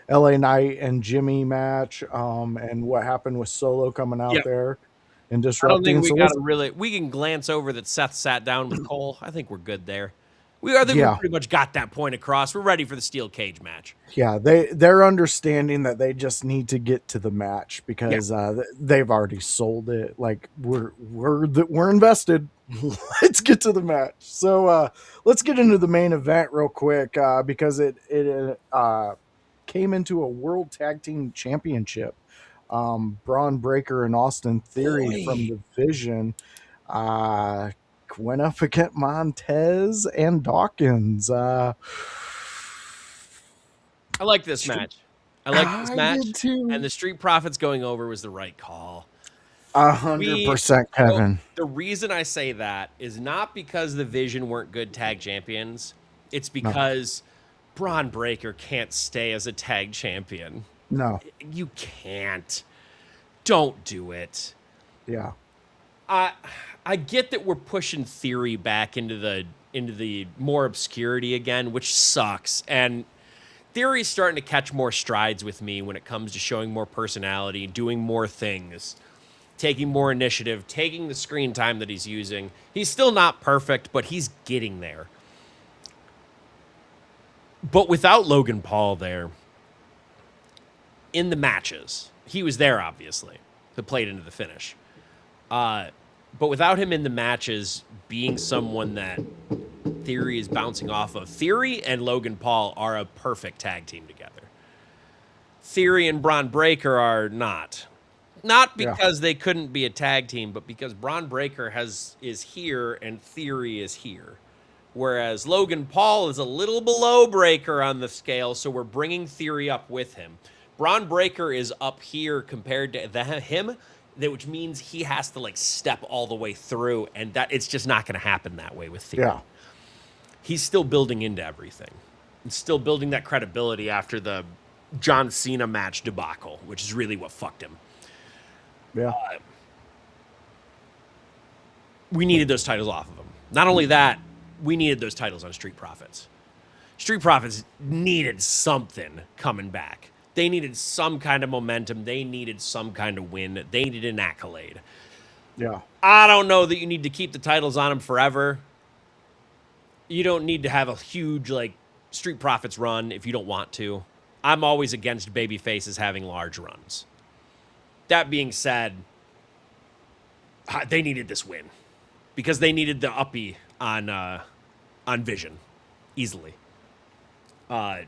S1: LA Knight and Jimmy match, and what happened with Solo coming out
S2: Yeah.
S1: there and
S2: I don't think
S1: disrupting.
S2: we
S1: So
S2: got
S1: let's
S2: to really. We can glance over that Seth sat down with Cole. I think we're good there. I think we
S1: yeah,
S2: pretty much got that point across. We're ready for the steel cage match.
S1: yeah, they're understanding that they just need to get to the match
S2: Yeah.
S1: because they've already sold it. Like we're invested. Let's get to the match. So let's get into the main event real quick because it came into a World Tag Team Championship. Braun Breaker and Austin Theory from
S2: Boy.
S1: the Vision. Went up against Montez and Dawkins.
S2: I like this match. I like this
S1: I
S2: match,
S1: did
S2: and
S1: too.
S2: the Street Profits going over was the right call.
S1: A hundred
S2: We
S1: percent,
S2: so
S1: Kevin.
S2: the reason I say that is not because the Vision weren't good tag champions. It's
S1: No,
S2: because Braun Breaker can't stay as a tag champion.
S1: no,
S2: You can't. Don't do it.
S1: yeah,
S2: I I get that we're pushing Theory back into the more obscurity again, which sucks. And Theory's starting to catch more strides with me when it comes to showing more personality, doing more things, taking more initiative, taking the screen time that he's using. He's still not perfect, but he's getting there. But without Logan Paul there in the matches, he was there obviously, that played into the finish. But without him in the matches being someone that Theory is bouncing off of, Theory and Logan Paul are a perfect tag team together. Theory and Braun Breaker are not. Not
S1: yeah,
S2: because they couldn't be a tag team, but because Braun Breaker is here and Theory is here. Whereas Logan Paul is a little below Breaker on the scale, so we're bringing Theory up with him. Braun Breaker is up here compared to him, which means he has to like step all the way through, and that it's just not going to happen that way with Theory.
S1: yeah,
S2: He's still building into everything. He's still building that credibility after the John Cena match debacle, which is really what fucked him.
S1: yeah,
S2: We needed those titles off of him. Not only that, we needed those titles on Street Profits. Street Profits needed something coming back. They needed some kind of momentum. They needed some kind of win. They needed an accolade.
S1: yeah,
S2: I don't know that you need to keep the titles on them forever. You don't need to have a huge like Street Profits run if you don't want to. I'm always against baby faces having large runs. That being said, they needed this win because they needed the uppie on Vision easily.
S1: yeah.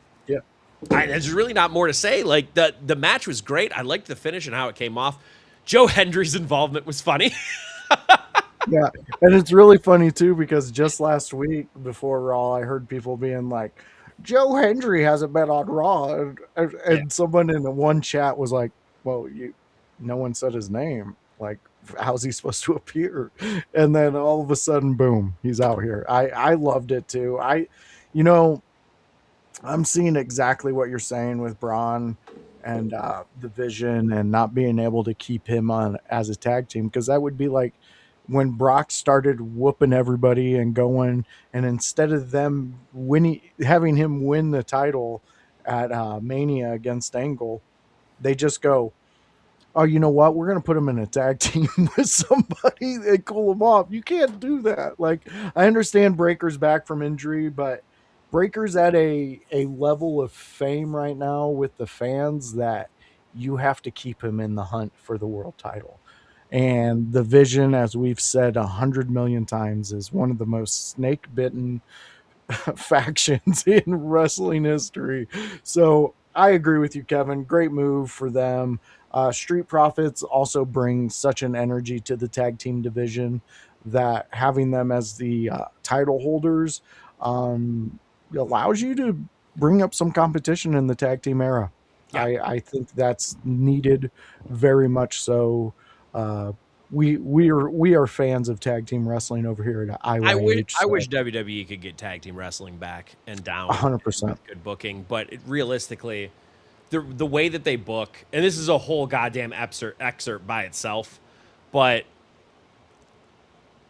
S2: There's really not more to say. Like the match was great. I liked the finish and how it came off. Joe Hendry's involvement was funny.
S1: Yeah, and it's really funny too because just last week before Raw, I heard people being like, "Joe Hendry hasn't been on Raw,"
S2: Yeah.
S1: and someone in the one chat was like, "Well, no one said his name. Like, how's he supposed to appear?" And then all of a sudden, boom, he's out here. I loved it too. You know, I'm seeing exactly what you're saying with Braun and the Vision and not being able to keep him on as a tag team because that would be like when Brock started whooping everybody and going, and instead of them winning, having him win the title at Mania against Angle, they just go, "Oh, you know what? We're gonna put him in a tag team with somebody and cool him off." You can't do that. Like, I understand Breaker's back from injury, but Breaker's at a level of fame right now with the fans that you have to keep him in the hunt for the world title. And the Vision, as we've said 100 million times, is one of the most snake bitten factions in wrestling history. So I agree with you, Kevin. Great move for them. Street Profits also bring such an energy to the tag team division that having them as the title holders um, allows you to bring up some competition in the tag team era.
S2: Yeah.
S1: I think that's needed very much so. Uh, we are fans of tag team wrestling over here at IYH.
S2: I
S1: So
S2: wish WWE could get tag team wrestling back and down and
S1: 100%.
S2: with good booking, but realistically, the way that they book, and this is a whole goddamn excerpt by itself, but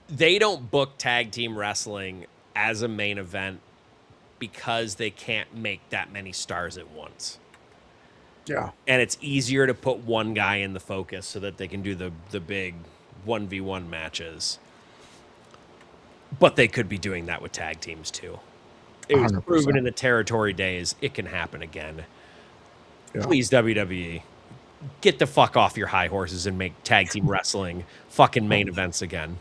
S2: they don't book tag team wrestling as a main event because they can't make that many stars at once.
S1: Yeah.
S2: And it's easier to put one guy in the focus so that they can do the big 1v1 matches. But they could be doing that with tag teams too. It was
S1: 100%.
S2: proven in the territory days. It can happen again.
S1: Yeah.
S2: Please, WWE, get the fuck off your high horses and make tag team wrestling fucking main events again.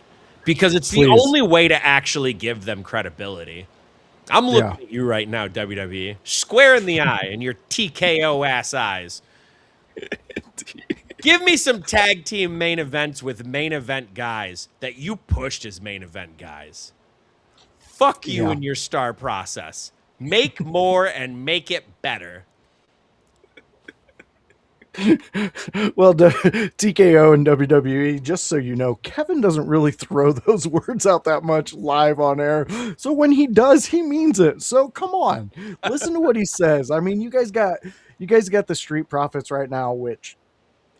S2: Because it's the
S1: Please.
S2: only way to actually give them credibility. I'm looking
S1: Yeah.
S2: at you right now, WWE. Square in the eye and your TKO ass eyes. Give me some tag team main events with main event guys that you pushed as main event guys. Fuck you
S1: Yeah.
S2: and your star process. Make more and make it better.
S1: Well, TKO and WWE, just so you know, Kevin doesn't really throw those words out that much live on air. So when he does, he means it. So come on, listen to what he says. I mean, you guys got the Street Profits right now, which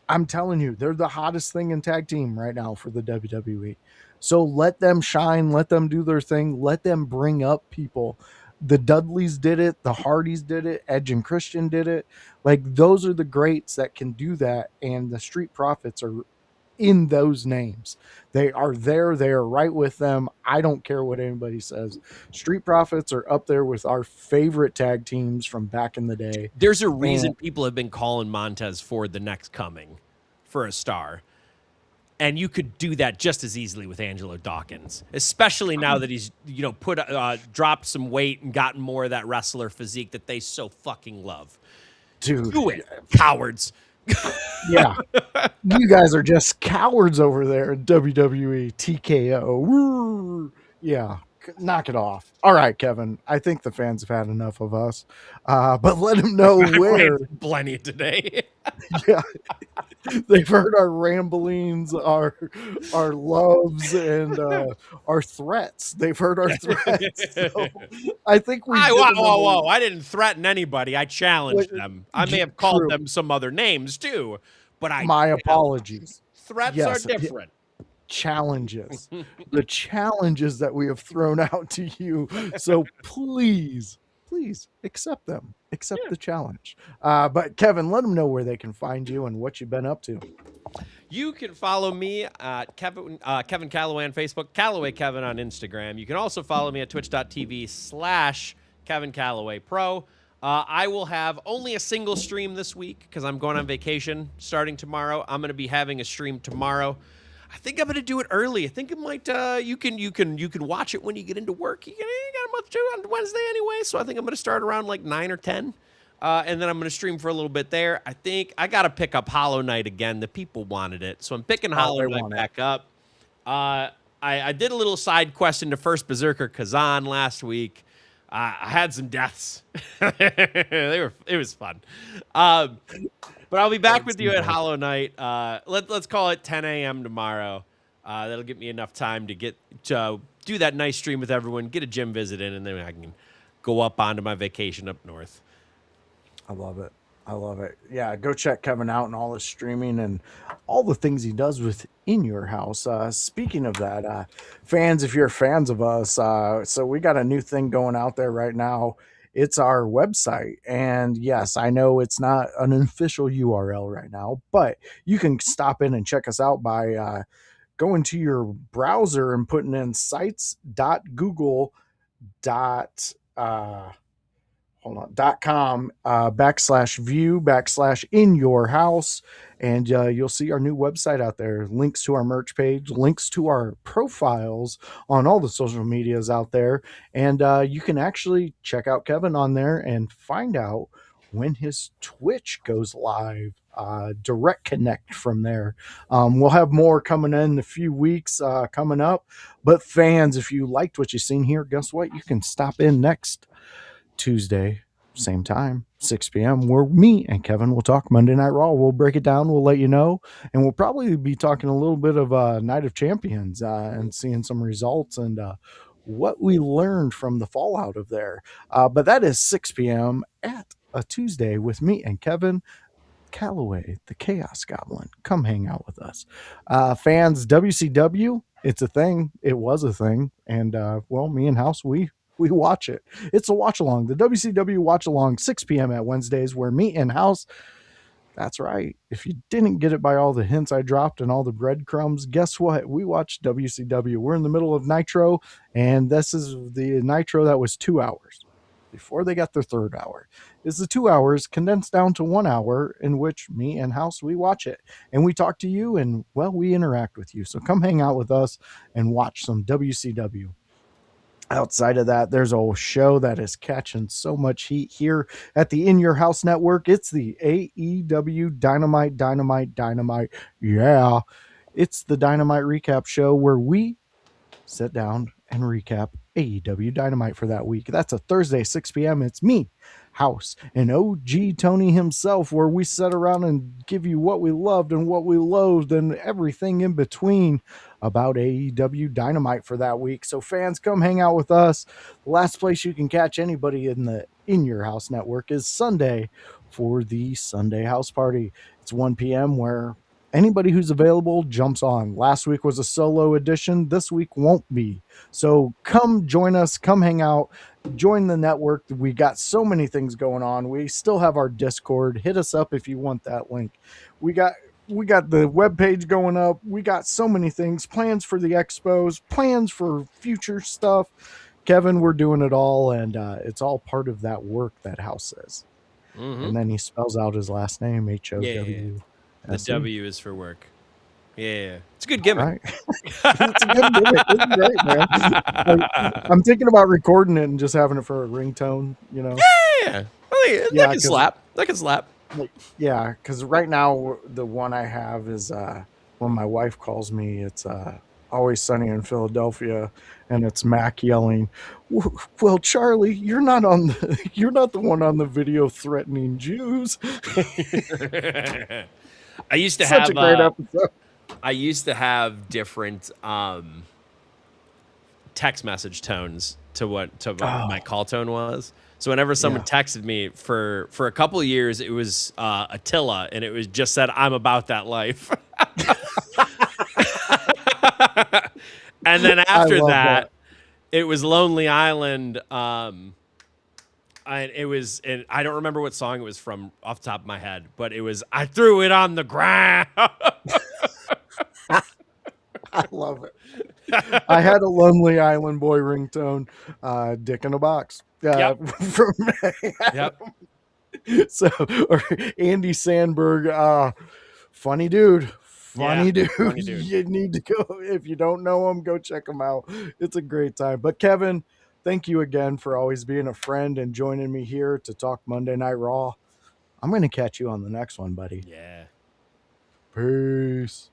S1: I'm telling you, they're the hottest thing in tag team right now for the WWE. So let them shine, let them do their thing, let them bring up people. The Dudleys did it, the Hardys did it, Edge and Christian did it. Like those are the greats that can do that, and the Street Profits are in those names. They are there, they are right with them. I don't care what anybody says. Street Profits are up there with our favorite tag teams from back in the day.
S2: There's a
S1: And
S2: reason people have been calling Montez Ford the next coming for a star. And you could do that just as easily with Angelo Dawkins, especially now that he's, dropped some weight and gotten more of that wrestler physique that they so fucking love.
S1: dude,
S2: Do it, cowards.
S1: yeah. You guys are just cowards over there in WWE TKO. Woo. Yeah, knock it off. All right, Kevin. I think the fans have had enough of us. But let them know where.
S2: Plenty today.
S1: Yeah, they've heard our ramblings, our loves, and our threats. They've heard our threats. So I think we.
S2: Whoa! I didn't threaten anybody. I challenged them. I may have called
S1: True.
S2: them some other names too, but
S1: My apologies.
S2: Threats
S1: Yes.
S2: are different.
S1: Challenges, the challenges that we have thrown out to you. So please accept them, accept the challenge. But Kevin, let them know where they can find you and what you've been up to.
S2: You can follow me at Kevin Kalloway on Facebook, Kalloway Kevin on Instagram. You can also follow me at twitch.tv/Kevin Kalloway Pro. I will have only a single stream this week because I'm going on vacation starting tomorrow. I'm going to be having a stream tomorrow. I think I'm going to do it early. I think it might. You can watch it when you get into work. You got a month to on Wednesday anyway, so I think I'm going to start around like 9 or 10, and then I'm going to stream for a little bit there. I think I got to pick up Hollow Knight again. The people wanted it, so I'm picking Hollow Knight back up. I did a little side quest into First Berserker Kazan last week. I had some deaths. It was fun. But I'll be back with you at Hollow Knight. Let's call it 10 a.m. tomorrow. That'll give me enough time to get to do that nice stream with everyone, get a gym visit in, and then I can go up onto my vacation up north.
S1: I love it. I love it. Yeah, go check Kevin out and all his streaming and all the things he does within your house. Speaking of that, fans, if you're fans of us, so we got a new thing going out there right now. It's our website. And yes, I know it's not an official URL right now, but you can stop in and check us out by going to your browser and putting in sites.google. Hold on, .com /view / in your house, and you'll see our new website out there, links to our merch page, links to our profiles on all the social medias out there, and you can actually check out Kevin on there and find out when his Twitch goes live. Direct connect from there. We'll have more coming in a few weeks coming up, but fans, if you liked what you've seen here, guess what, you can stop in next Tuesday, same time, 6 p.m., where me and Kevin will talk Monday Night Raw. We'll break it down. We'll let you know. And we'll probably be talking a little bit of Night of Champions and seeing some results and what we learned from the fallout of there. But that is 6 p.m. at a Tuesday with me and Kevin Kalloway, the Chaos Goblin. Come hang out with us. Fans, WCW, it's a thing. It was a thing. And, well, me and House, we watch it. It's a watch along. The WCW watch along, 6 p.m. at Wednesdays, where me and House, that's right. If you didn't get it by all the hints I dropped and all the breadcrumbs, guess what? We watched WCW. We're in the middle of Nitro, and this is the Nitro that was 2 hours before they got their third hour. It's the 2 hours condensed down to 1 hour in which me and House, we watch it. And we talk to you, and, well, we interact with you. So come hang out with us and watch some WCW. Outside of that, there's a show that is catching so much heat here at the In Your House Network. It's the AEW Dynamite. Yeah, it's the Dynamite recap show where we sit down and recap AEW Dynamite for that week. That's a Thursday, 6 p.m. It's me, House, and OG Tony himself, where we sit around and give you what we loved and what we loathed and everything in between about AEW Dynamite for that week. So fans, come hang out with us. The last place you can catch anybody in the In Your House Network is Sunday for the Sunday House Party. It's 1 p.m. where anybody who's available jumps on. Last week was a solo edition. This week won't be. So come join us. Come hang out. Join the network. We got so many things going on. We still have our Discord. Hit us up if you want that link. We got the webpage going up. We got so many things. Plans for the expos. Plans for future stuff. Kevin, we're doing it all, and it's all part of that work that House says.
S2: Mm-hmm.
S1: And then he spells out his last name, H-O-W.
S2: The W is for work. Yeah. It's a good gimmick.
S1: Right. It's a good gimmick. It's great, man. Like, I'm thinking about recording it and just having it for a ringtone, you know?
S2: Yeah. That can slap. That can slap.
S1: Like, yeah, because right now the one I have is when my wife calls me, it's Always Sunny in Philadelphia, and it's Mac yelling, "Well, Charlie, you're not the one on the video threatening Jews."
S2: I used to
S1: Such
S2: have
S1: a great episode.
S2: I used to have different text message tones to what my call tone was. So whenever someone texted me for a couple of years, it was Attila, and it was just said, "I'm about that life." And then after that, it was Lonely Island. And I don't remember what song it was from off the top of my head, but it was, "I threw it on the ground."
S1: I love it. I had a Lonely Island Boy ringtone, Dick in a Box. From
S2: Yep.
S1: So, or Andy Sandberg, funny dude. Funny dude. You need to go. If you don't know him, go check him out. It's a great time. But Kevin, thank you again for always being a friend and joining me here to talk Monday Night Raw. I'm going to catch you on the next one, buddy.
S2: Yeah.
S1: Peace.